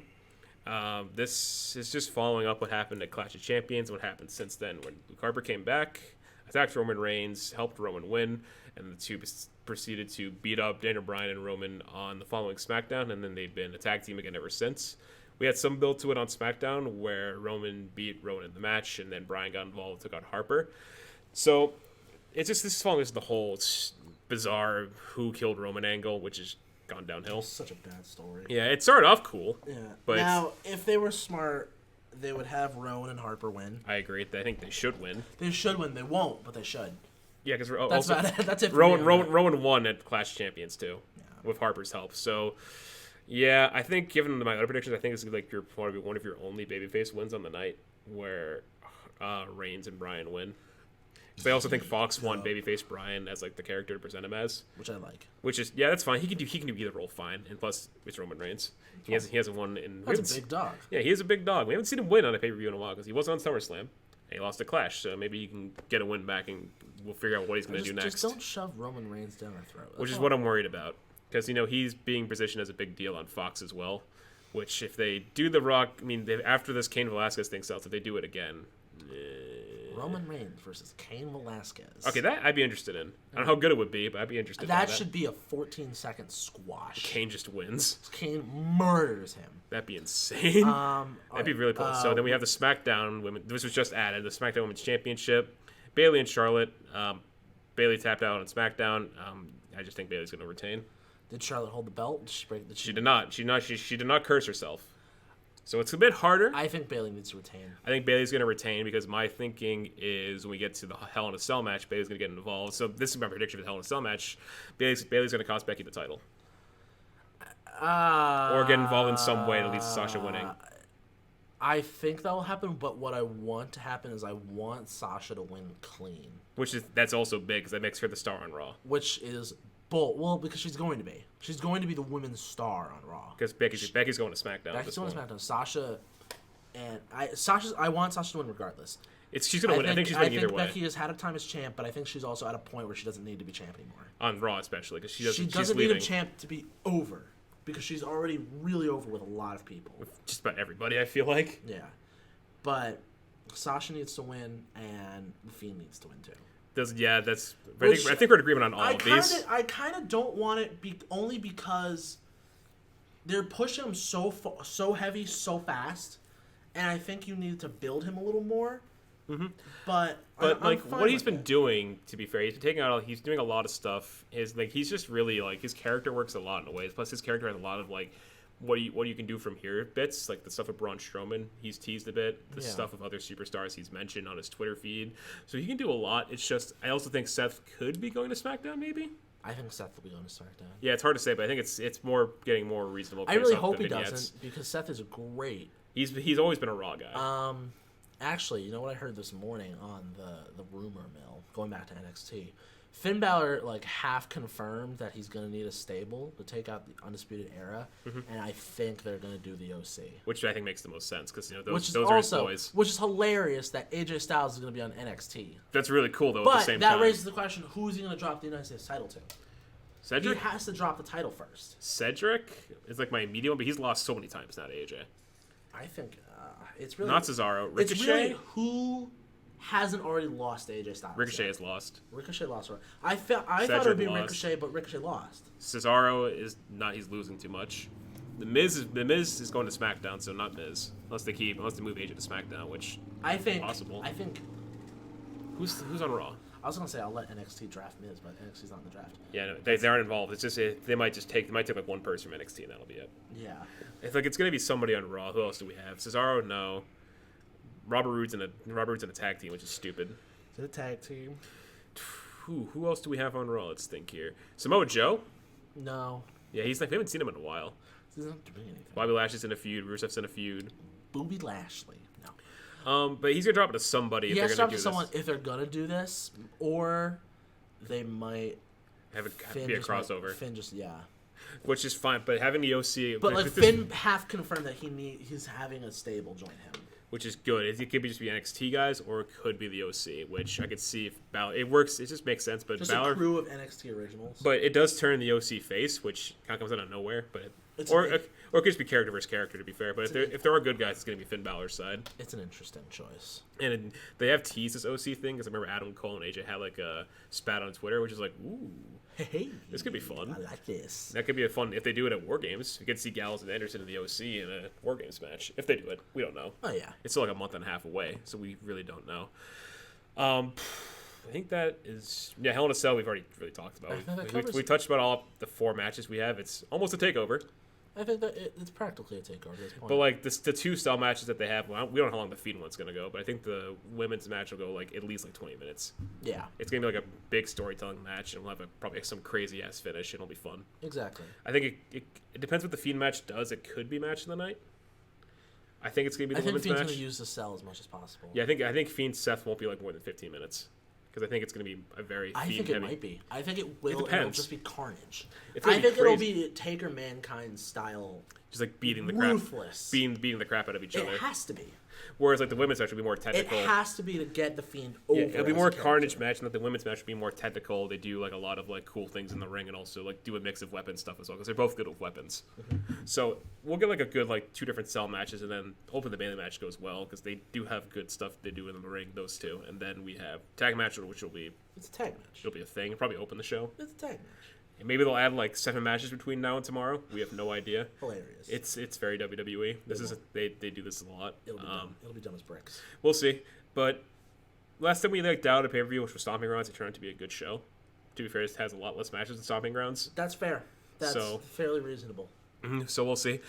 This is just following up what happened at Clash of Champions, what happened since then when Luke Harper came back, attacked Roman Reigns, helped Roman win, and the two proceeded to beat up Daniel Bryan and Roman on the following SmackDown, and then they've been a tag team again ever since. We had some build to it on SmackDown where Roman beat Rowan in the match, and then Bryan got involved and took out Harper. So it's just this is following the whole bizarre who killed Roman angle, which has gone downhill. It's such a bad story. Yeah, it started off cool. Yeah. But now, if they were smart, they would have Rowan and Harper win. I agree. I think they should win. They should win. They won't, but they should. Yeah, because that's it. For Rowan won at Clash Champions too, with Harper's help. So, yeah, I think given my other predictions, I think this is like probably one of your only babyface wins on the night, where Reigns and Bryan win. Because I also think Fox won babyface Bryan as like the character to present him as, which I like. Which is that's fine. He can do either role fine, and plus it's Roman Reigns. He hasn't won in. That's a big dog. Yeah, he is a big dog. We haven't seen him win on a pay-per-view in a while because he wasn't on SummerSlam. He lost a Clash, so maybe he can get a win back, and we'll figure out what he's going to do next. Just don't shove Roman Reigns down our throat. Which is what I'm worried about, because he's being positioned as a big deal on Fox as well. Which, if they do the Rock, after this Cain Velasquez thing sells, if they do it again, Roman Reigns versus Cain Velasquez. Okay, that I'd be interested in. I don't know how good it would be, but I'd be interested in that. That should be a 14-second squash. Cain just wins. Cain murders him. That'd be insane. That'd be really cool. So then we have the SmackDown Women. This was just added. The SmackDown Women's Championship. Bayley and Charlotte. Bayley tapped out on SmackDown. I just think Bayley's going to retain. Did Charlotte hold the belt? Did she break the chain? She did not. She did not curse herself. So it's a bit harder. I think Bayley needs to retain. I think Bayley's going to retain because my thinking is when we get to the Hell in a Cell match, Bayley's going to get involved. So this is my prediction for the Hell in a Cell match. Bayley's going to cost Becky the title. Or get involved in some way that leads to Sasha winning. I think that will happen, but what I want to happen is I want Sasha to win clean. That's also big because that makes her the star on Raw. Which is bull. Well, because she's going to be. She's going to be the women's star on Raw. Because Becky's going to SmackDown. Becky's going to SmackDown. Sasha, and I want Sasha to win regardless. She's going to win. I think she's winning either way. Becky has had a time as champ, but I think she's also at a point where she doesn't need to be champ anymore. On Raw, especially because she doesn't she's need a champ to be over because she's already really over with a lot of people. With just about everybody, I feel like. Yeah, but Sasha needs to win, and The Fiend needs to win too. I think we're in agreement on all of these. I kind of don't want it only because they're pushing him so heavy, so fast, and I think you need to build him a little more. Mm-hmm. But like I'm fine what he's with been it. doing, to be fair, he's doing a lot of stuff. He's just really like his character works a lot in ways. Plus his character has a lot of like what you can do from here bits, like the stuff with Braun Strowman he's teased a bit, the stuff with other superstars he's mentioned on his Twitter feed. So he can do a lot. It's just I also think Seth could be going to SmackDown maybe. I think Seth will be going to SmackDown. Yeah, it's hard to say, but I think it's more getting more reasonable. I really hope he doesn't, because Seth is great. He's always been a Raw guy. Actually, you know what I heard this morning on the rumor mill, going back to NXT? Finn Balor, like, half confirmed that he's going to need a stable to take out the Undisputed Era, and I think they're going to do the OC. Which I think makes the most sense, because, you know, those are are his boys. Which is hilarious that AJ Styles is going to be on NXT. That's really cool, though, but at the same time. that raises the question, who's he going to drop the United States title to? Cedric? He has to drop the title first. Cedric is, like, my immediate one, but he's lost so many times now to AJ. I think it's really... Not Cesaro. Ricochet? It's really who hasn't already lost to AJ Styles. Ricochet has lost. Ricochet lost. I thought it would be lost. Ricochet, but Ricochet lost. Cesaro is not. He's losing too much. The Miz is going to SmackDown, so not Miz. Unless they move AJ to SmackDown, which is possible. I think who's on Raw? I was gonna say I'll let NXT draft Miz, but NXT's not in the draft. Yeah, no, they aren't involved. It's just they might take like one person from NXT and that'll be it. Yeah. It's gonna be somebody on Raw. Who else do we have? Cesaro, no. Robert Roode's in a tag team, which is stupid. Is it a tag team? Who else do we have on Raw? Let's think here. Samoa Joe? No. Yeah, we haven't seen him in a while. He's not doing anything. Bobby Lashley's in a feud. Rusev's in a feud. Booby Lashley. No. But he's gonna drop it to somebody if they're gonna do this. If they're gonna do this, or they might have it be a crossover. Finn just which is fine, but having the OC. But like Finn half confirmed that he's having a stable join him. Which is good. It could be just be NXT guys, or it could be the OC, which I could see if Balor. It works. It just makes sense. But just Balor, a crew of NXT originals. But it does turn the OC face, which kind of comes out of nowhere. But or it could just be character versus character, to be fair. But if there are good guys, it's going to be Finn Balor's side. It's an interesting choice. And they have teased this OC thing, because I remember Adam Cole and AJ had like a spat on Twitter, which is like, ooh, hey, this could be fun. I like this. That could be a fun if they do it at War Games. You could see Gallows and Anderson in the OC in a War Games match. If they do it, we don't know. Oh yeah, it's still like a month and a half away, so we really don't know. I think that is Hell in a Cell. We've already really talked about. We touched about all the 4 matches we have. It's almost a takeover. I think that it's practically a takeover at this point. But like the 2 style matches that they have, we don't know how long the Fiend one's gonna go. But I think the women's match will go like at least like 20 minutes. Yeah, it's gonna be like a big storytelling match, and we'll have probably some crazy ass finish, and it'll be fun. Exactly. I think it depends what the Fiend match does. It could be match of the night. I think it's gonna be the women's match. I think Fiend's gonna use the cell as much as possible. Yeah, I think Fiend Seth won't be like more than 15 minutes. Because I think it's going to be a very Fiend heavy. I think it might be. I think it will. It'll just be carnage. I think it'll be Taker Mankind style. Just like beating the ruthless. Beating the crap out of each other. It has to be. Whereas like the women's match will be more technical. It has to be to get the Fiend over. Yeah, it'll be more carnage match, and that the women's match will be more technical. They do like a lot of like cool things in the ring, and also like do a mix of weapon stuff as well, because they're both good with weapons. Mm-hmm. So we'll get like a good like 2 different cell matches, and then hopefully the Bayley match goes well, because they do have good stuff they do in the ring. Those 2, and then we have tag match, which will be it's a tag match. It'll be a thing. It'll probably open the show. It's a tag match. And maybe they'll add like 7 matches between now and tomorrow. We have no idea. Hilarious. It's very WWE. They do this a lot. It'll be dumb as bricks. We'll see. But last time we doubted a pay-per-view, which was Stomping Grounds, it turned out to be a good show. To be fair, it has a lot less matches than Stomping Grounds. That's fair. That's fairly reasonable. So we'll see.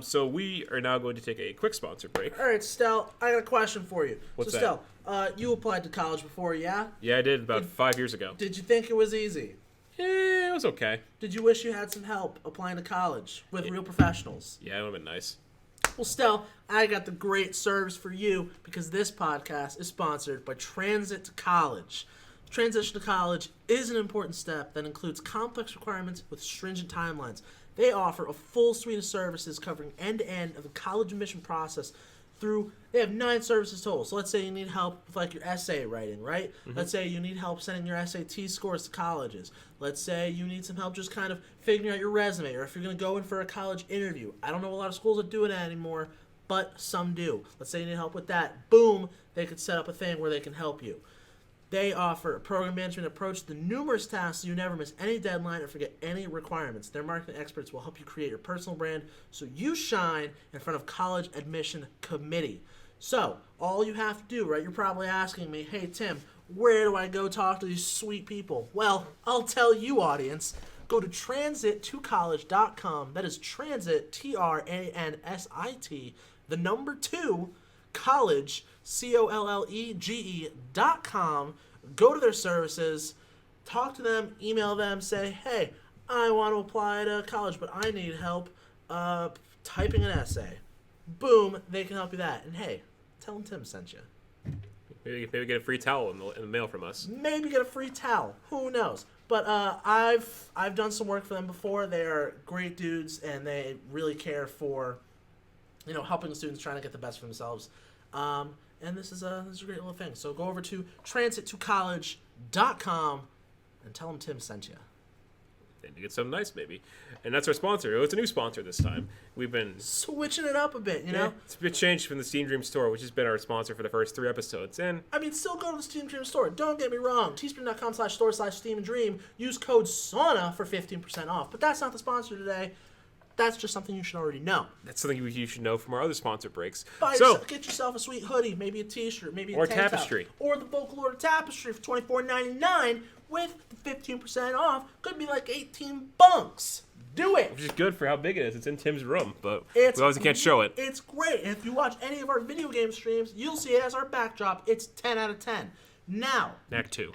So we are now going to take a quick sponsor break. All right, Stel, I got a question for you. What's that? Stel, you applied to college before, yeah? Yeah, I did about 5 years ago. Did you think it was easy? Yeah, it was okay. Did you wish you had some help applying to college with real professionals? Yeah, it would have been nice. Well, Stel, I got the great service for you, because this podcast is sponsored by Transit to College. Transition to college is an important step that includes complex requirements with stringent timelines. They offer a full suite of services covering end-to-end of the college admission process they have 9 services total. So let's say you need help with like your essay writing, right? Mm-hmm. Let's say you need help sending your SAT scores to colleges. Let's say you need some help just kind of figuring out your resume, or if you're going to go in for a college interview. I don't know a lot of schools are doing that anymore, but some do. Let's say you need help with that. Boom, they could set up a thing where they can help you. They offer a program management approach to numerous tasks so you never miss any deadline or forget any requirements. Their marketing experts will help you create your personal brand so you shine in front of college admission committee. So, all you have to do, right, you're probably asking me, hey, Tim, where do I go talk to these sweet people? Well, I'll tell you, audience. Go to transit2college.com. That is transit, TRANSIT, the number 2, college, COLLEGE.com. Go to their services, talk to them, email them, say, hey, I want to apply to college, but I need help typing an essay. Boom, they can help you that. And hey, tell them Tim sent you. Maybe get a free towel in the mail from us. Maybe get a free towel. Who knows? But I've done some work for them before. They are great dudes, and they really care for, helping the students trying to get the best for themselves. And this is a great little thing. So go over to transit2college.com and tell them Tim sent you. And you get something nice, maybe. And that's our sponsor. Oh, it's a new sponsor this time. We've been switching it up a bit, you know? It's a bit changed from the Steam Dream store, which has been our sponsor for the first 3 episodes. And still go to the Steam Dream store. Don't get me wrong. Teespring.com/store/Steam Dream. Use code SAUNA for 15% off. But that's not the sponsor today. That's just something you should already know. That's something you should know from our other sponsor breaks. Get yourself a sweet hoodie, maybe a t-shirt, maybe a or tank tapestry. Top, or the Vocal Order Tapestry for $24.99 with the 15% off. Could be like 18 bunks. Do it. Which is good for how big it is. It's in Tim's room, but we obviously can't show it. It's great. And if you watch any of our video game streams, you'll see it as our backdrop. It's 10 out of 10. Now. Knack 2.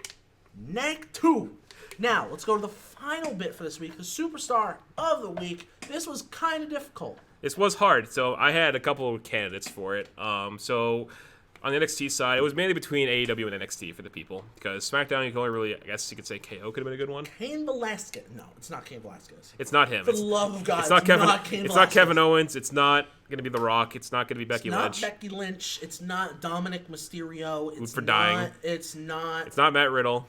Now, let's go to the final bit for this week, the Superstar of the Week. This was kind of difficult. This was hard, so I had a couple of candidates for it. So on the NXT side, it was mainly between AEW and NXT for the people, because SmackDown, you can only really, I guess you could say KO could have been a good one. Cain Velasquez. No, it's not Cain Velasquez. It's not him. For the love of God, it's not Kevin. Cain it's not Kevin Owens. It's not going to be The Rock. It's not going to be Becky Lynch. It's not Becky Lynch. It's not Dominic Mysterio. It's dying. It's not. It's not Matt Riddle.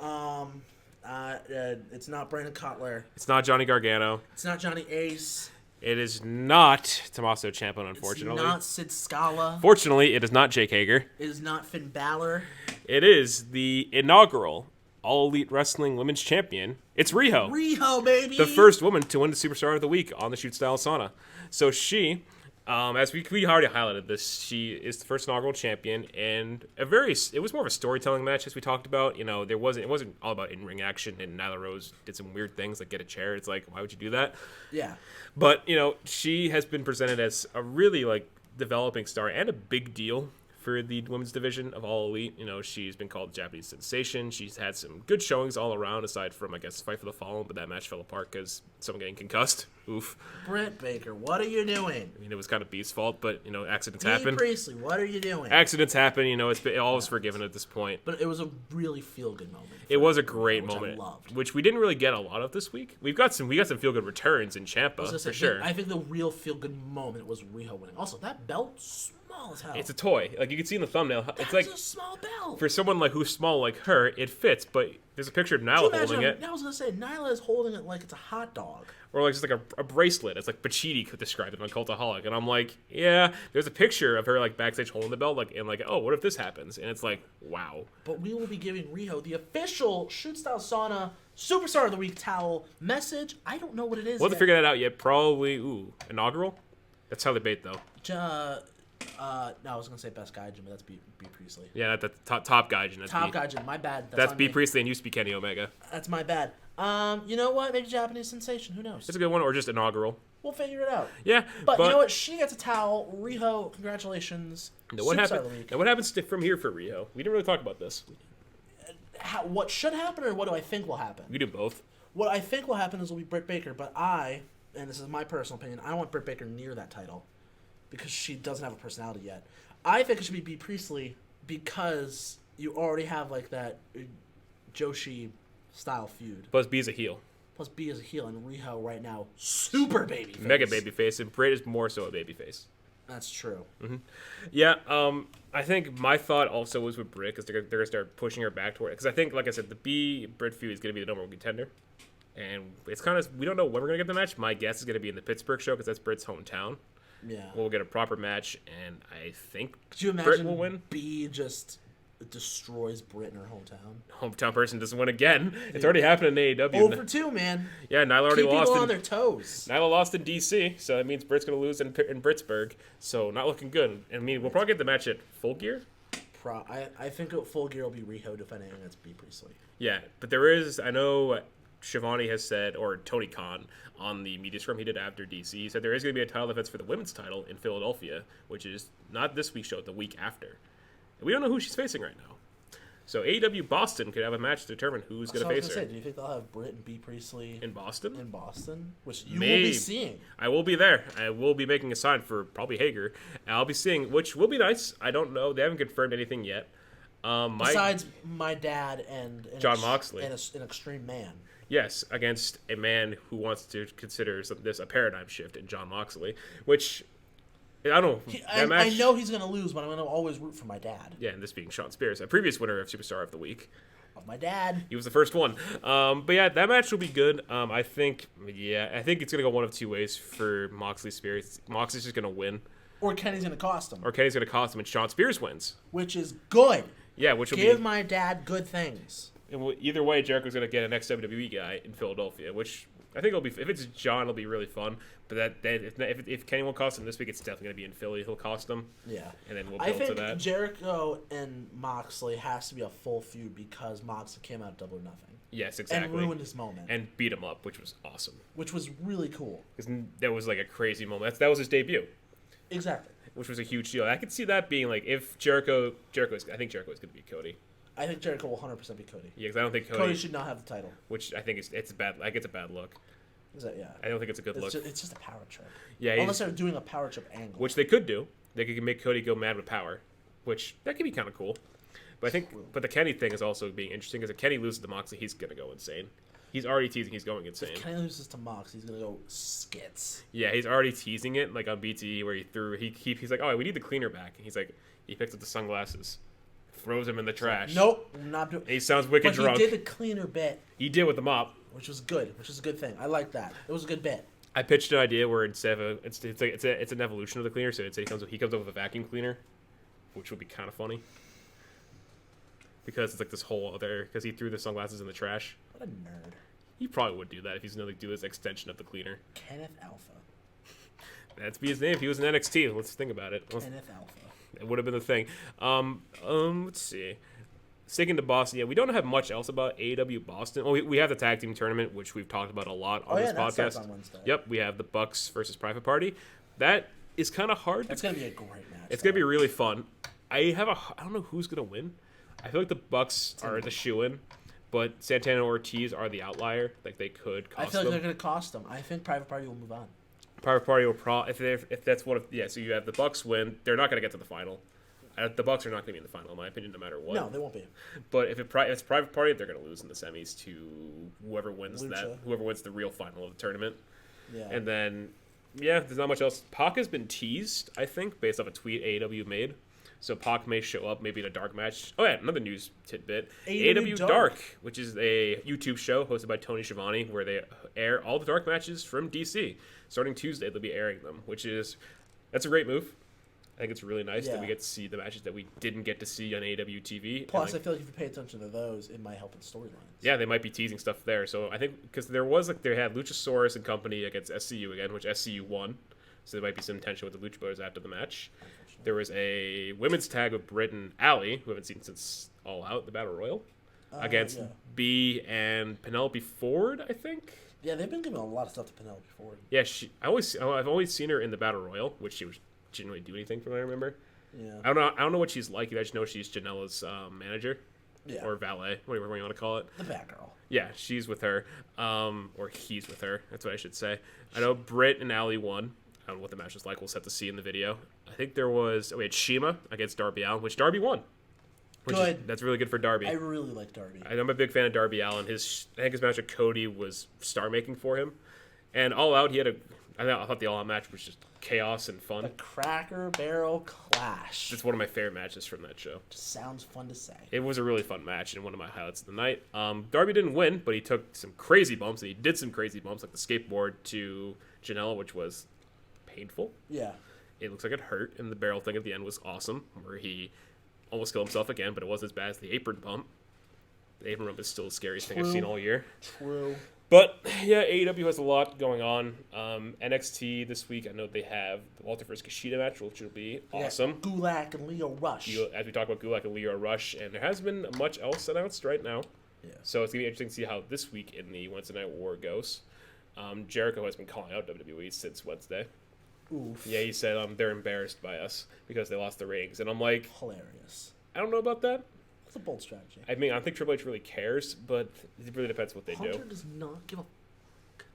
It's not Brandon Cutler. It's not Johnny Gargano. It's not Johnny Ace. It is not Tommaso Ciampa, unfortunately. It's not Sid Scala. Fortunately, it is not Jake Hager. It is not Finn Balor. It is the inaugural All Elite Wrestling Women's Champion. It's Riho. Riho, baby! The first woman to win the Superstar of the Week on the Shoot Style Sauna. So she, as we already highlighted this, she is the first inaugural champion, and it was more of a storytelling match, as we talked about. It wasn't all about in-ring action, and Nyla Rose did some weird things like get a chair. It's like, why would you do that? Yeah. But, she has been presented as a really, developing star and a big deal for the women's division of All Elite. She's been called Japanese sensation. She's had some good showings all around, aside from, I guess, Fight for the Fallen, but that match fell apart because someone getting concussed. Oof. Britt Baker, what are you doing? It was kind of Beast's fault, but, accidents happen. Priestley, what are you doing? Accidents happen, it's all is forgiven at this point. But it was a really feel-good moment. It was a great moment, I loved. Which we didn't really get a lot of this week. We got some feel-good returns in Ciampa, for sure. I think the real feel-good moment was Riho winning. Also, that belt, small as hell. It's a toy. You can see in the thumbnail. It's like a small belt. For someone who's small like her, it fits, but there's a picture of Nyla holding it. I was going to say, Nyla is holding it like it's a hot dog. Or just a bracelet. It's like Pachidi could describe it on Cultaholic. And I'm like, yeah, there's a picture of her backstage holding the belt, oh, what if this happens? And it's like, wow. But we will be giving Riho the official Shoot Style Sauna Superstar of the Week towel message. I don't know what it is. We'll have to figure that out yet. Probably, inaugural? That's how they bait, though. No, I was going to say best Gaijin, but that's B Priestley. Yeah, that's top Gaijin. Top Gaijin, my bad. That's B Priestley and used to be Kenny Omega. That's my bad. You know what? Maybe Japanese sensation. Who knows? It's a good one, or just inaugural. We'll figure it out. Yeah, but you know what? She gets a towel. Riho, congratulations. What happens from here for Riho? We didn't really talk about this. What should happen, or what do I think will happen? We do both. What I think will happen is it'll be Britt Baker, but and this is my personal opinion, I don't want Britt Baker near that title because she doesn't have a personality yet. I think it should be B Priestley because you already have that Joshi style feud. Plus B is a heel. And Riho right now, super babyface. Mega babyface, and Britt is more so a babyface. That's true. Mm-hmm. Yeah, I think my thought also was with Britt, because they're going to start pushing her back toward it. Because I think, like I said, the B-Britt feud is going to be the number one contender. And it's kind of, we don't know when we're going to get the match. My guess is going to be in the Pittsburgh show, because that's Britt's hometown. Yeah. We'll get a proper match, and I think Could you imagine Britt will win. B just destroys Britt in her hometown. Hometown person doesn't win again. It's already happened in AEW. 0 for 2, man. Yeah, Nyla already Keep lost. people on their toes. Nyla lost in DC, so that means Britt's going to lose in Pittsburgh. So not looking good. I mean, we'll probably get the match at Full Gear. I think Full Gear will be Riho defending against B. Priestley. Yeah, but there is, I know Shivani has said, or Tony Khan on the media scrum he did after DC, he said there is going to be a title defense for the women's title in Philadelphia, which is not this week's show, the week after. And we don't know who she's facing right now. So AEW Boston could have a match to determine who's going to face her. Do you think they'll have Britt and B. Priestley in Boston? In Boston, which you will be seeing. I will be there. I will be making a sign for probably Hager. I'll be seeing, which will be nice. I don't know. They haven't confirmed anything yet. Besides my dad and John Moxley, and an extreme man. Yes, against a man who wants to consider this a paradigm shift in John Moxley, which. I don't know. I know he's going to lose, but I'm going to always root for my dad. Yeah, and this being Sean Spears, a previous winner of Superstar of the Week. Of my dad. He was the first one. But yeah, that match will be good. I think it's going to go one of two ways for Moxley Spears. Moxley's just going to win. Or Kenny's going to cost him. And Sean Spears wins. Which is good. Yeah, which will Give my dad good things. And either way, Jericho's going to get an ex-WWE guy in Philadelphia, which I think it'll be. If it's John, it'll be really fun. But if Kenny won't cost him this week, it's definitely going to be in Philly. He'll cost him. Yeah. And then we'll build to that. I think Jericho and Moxley has to be a full feud because Moxley came out Double or Nothing. Yes, exactly. And ruined his moment. And beat him up, which was awesome. Which was really cool. Because that was like a crazy moment. That was his debut. Exactly. Which was a huge deal. I could see that being like if I think Jericho is going to beat Cody. I think Jericho will 100% be Cody. Yeah, because I don't think Cody should not have the title. Which I think it's a bad. Like it's a bad look. Is that, yeah. I don't think it's a good look. It's just a power trip. Yeah, unless they're doing a power trip angle, which they could do. They could make Cody go mad with power, which that could be kind of cool. But I think, but the Kenny thing is also being interesting because if Kenny loses to Moxley, he's gonna go insane. He's already teasing he's going insane. If Kenny loses to Mox, he's gonna go skits. Yeah, he's already teasing it like on BTE where he's like, oh, we need the cleaner back. And he's like, he picks up the sunglasses, throws them in the trash. Nope, not doing. He sounds wicked drunk. He did the cleaner bit. He did with the mop, which was good, which is a good thing. I like that. It was a good bit. I pitched an idea where instead of it's an evolution of the cleaner, so he comes up with a vacuum cleaner, which would be kind of funny. Because it's like this whole other because he threw the sunglasses in the trash. What a nerd. He probably would do that if he's going to do this extension of the cleaner. Kenneth Alpha. That'd be his name if he was in NXT. Let's think about it. Kenneth Alpha. It would have been the thing. Let's see. Sticking to Boston, yeah, we don't have much else about AEW Boston. Oh, we have the tag team tournament, which we've talked about a lot on this podcast. Starts on Wednesday. Yep, we have the Bucks versus Private Party. That is kind of hard. It's going to be a great match. It's going to be really fun. I don't know who's going to win. I feel like the Bucks are the shoe-in, but Santana and Ortiz are the outlier. Like they could cost them. I feel like they're going to cost them. I think Private Party will move on. Private Party will if that's one of so you have the Bucks win. They're not going to get to the final. The Bucks are not going to be in the final, in my opinion, no matter what. No, they won't be. But if it's Private Party, they're going to lose in the semis to whoever wins whoever wins the real final of the tournament. Yeah. And then, there's not much else. Pac has been teased, I think, based off a tweet AEW made. So Pac may show up maybe in a dark match. Oh, yeah, another news tidbit. AEW Dark, which is a YouTube show hosted by Tony Schiavone, where they air all the dark matches from DC. Starting Tuesday, they'll be airing them, that's a great move. I think it's really nice that we get to see the matches that we didn't get to see on AEW TV. Plus, I feel like if you pay attention to those, it might help in storylines. Yeah, they might be teasing stuff there. So I think because they had Luchasaurus and company against SCU again, which SCU won. So there might be some tension with the Lucha Brothers after the match. There was a women's tag with Britt and Allie, who we haven't seen since All Out, the Battle Royal, against B and Penelope Ford, I think. Yeah, they've been giving a lot of stuff to Penelope Ford. Yeah, I've always seen her in the Battle Royal, which she didn't really do anything from what I remember. Yeah. I don't know what she's like. I just know she's Janela's manager. Yeah. Or valet, whatever you want to call it. The Batgirl. Yeah, she's with her. Or he's with her. That's what I should say. I know Britt and Allie won. I don't know what the match was like. We'll have to see in the video. I think we had Shima against Darby Allin, which Darby won. That's really good for Darby. I really like Darby. I'm a big fan of Darby Allin. I think his match with Cody was star-making for him. And All Out, I thought the All Out match was just chaos and fun. The Cracker Barrel Clash. It's one of my favorite matches from that show. Just sounds fun to say. It was a really fun match and one of my highlights of the night. Darby didn't win, but he took some crazy bumps, and he did some crazy bumps, like the skateboard to Janela, which was painful. Yeah. It looks like it hurt, and the barrel thing at the end was awesome, where he almost killed himself again, but it wasn't as bad as the apron bump. The apron bump is still the scariest thing I've seen all year. True. But, yeah, AEW has a lot going on. NXT this week, I know they have the Walter vs. Kushida match, which will be awesome. Gulak and Leo Rush. As we talk about Gulak and Leo Rush, and there hasn't been much else announced right now. Yeah. So it's going to be interesting to see how this week in the Wednesday Night War goes. Jericho has been calling out WWE since Wednesday. Oof. Yeah, he said they're embarrassed by us because they lost the ratings. And I'm like, Hilarious. I don't know about that. It's a bold strategy. I mean, I don't think Triple H really cares, but it really depends what they Hunter do. does not give a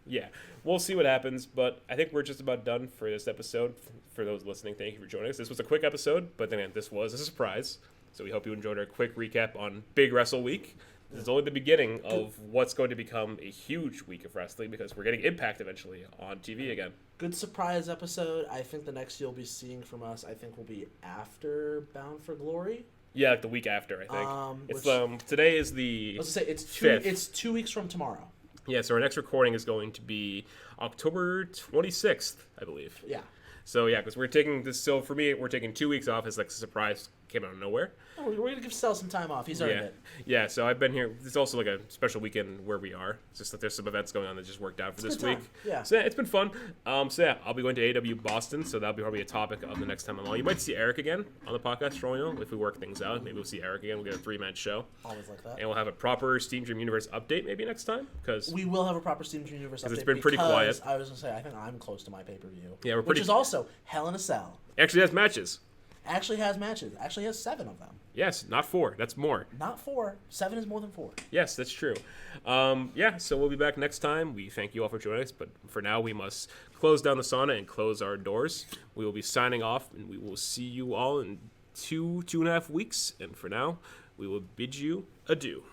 Yeah, we'll see what happens, but I think we're just about done for this episode. For those listening, thank you for joining us. This was a quick episode, but then this was a surprise. So we hope you enjoyed our quick recap on Big Wrestle Week. This is only the beginning of what's going to become a huge week of wrestling because we're getting Impact eventually on TV again. Good surprise episode. I think the next you'll be seeing from us, will be after Bound for Glory. Yeah, like the week after, I think. Today is the Let's say it's 5th. It's 2 weeks from tomorrow. Yeah, so our next recording is going to be October 26th, I believe. Yeah. So yeah, because we're taking this. So for me, we're taking 2 weeks off as like a surprise. Came out of nowhere. Oh, we're gonna give Stel some time off. He's earned it. Yeah. So I've been here. It's also like a special weekend where we are. It's just that there's some events going on that just worked out for this week. Yeah. So yeah, it's been fun. So yeah, I'll be going to AW Boston. So that'll be probably a topic of the next time I'm on. You might see Eric again on the podcast, Royal, if we work things out. Maybe we'll see Eric again. We'll get a 3-man show. Always like that. And we'll have a proper Steam Dream Universe update maybe next time because we will have a proper Steam Dream Universe update. It's been pretty quiet. I was gonna say I think I'm close to my pay-per-view. Yeah, we're which is also Hell in a Cell. Actually has matches. Actually has matches. Actually has 7 of them. Yes, not 4. That's more. Not 4. 7 is more than 4. Yes, that's true. So we'll be back next time. We thank you all for joining us, but for now we must close down the sauna and close our doors. We will be signing off, and we will see you all in 2.5 weeks. And for now, we will bid you adieu.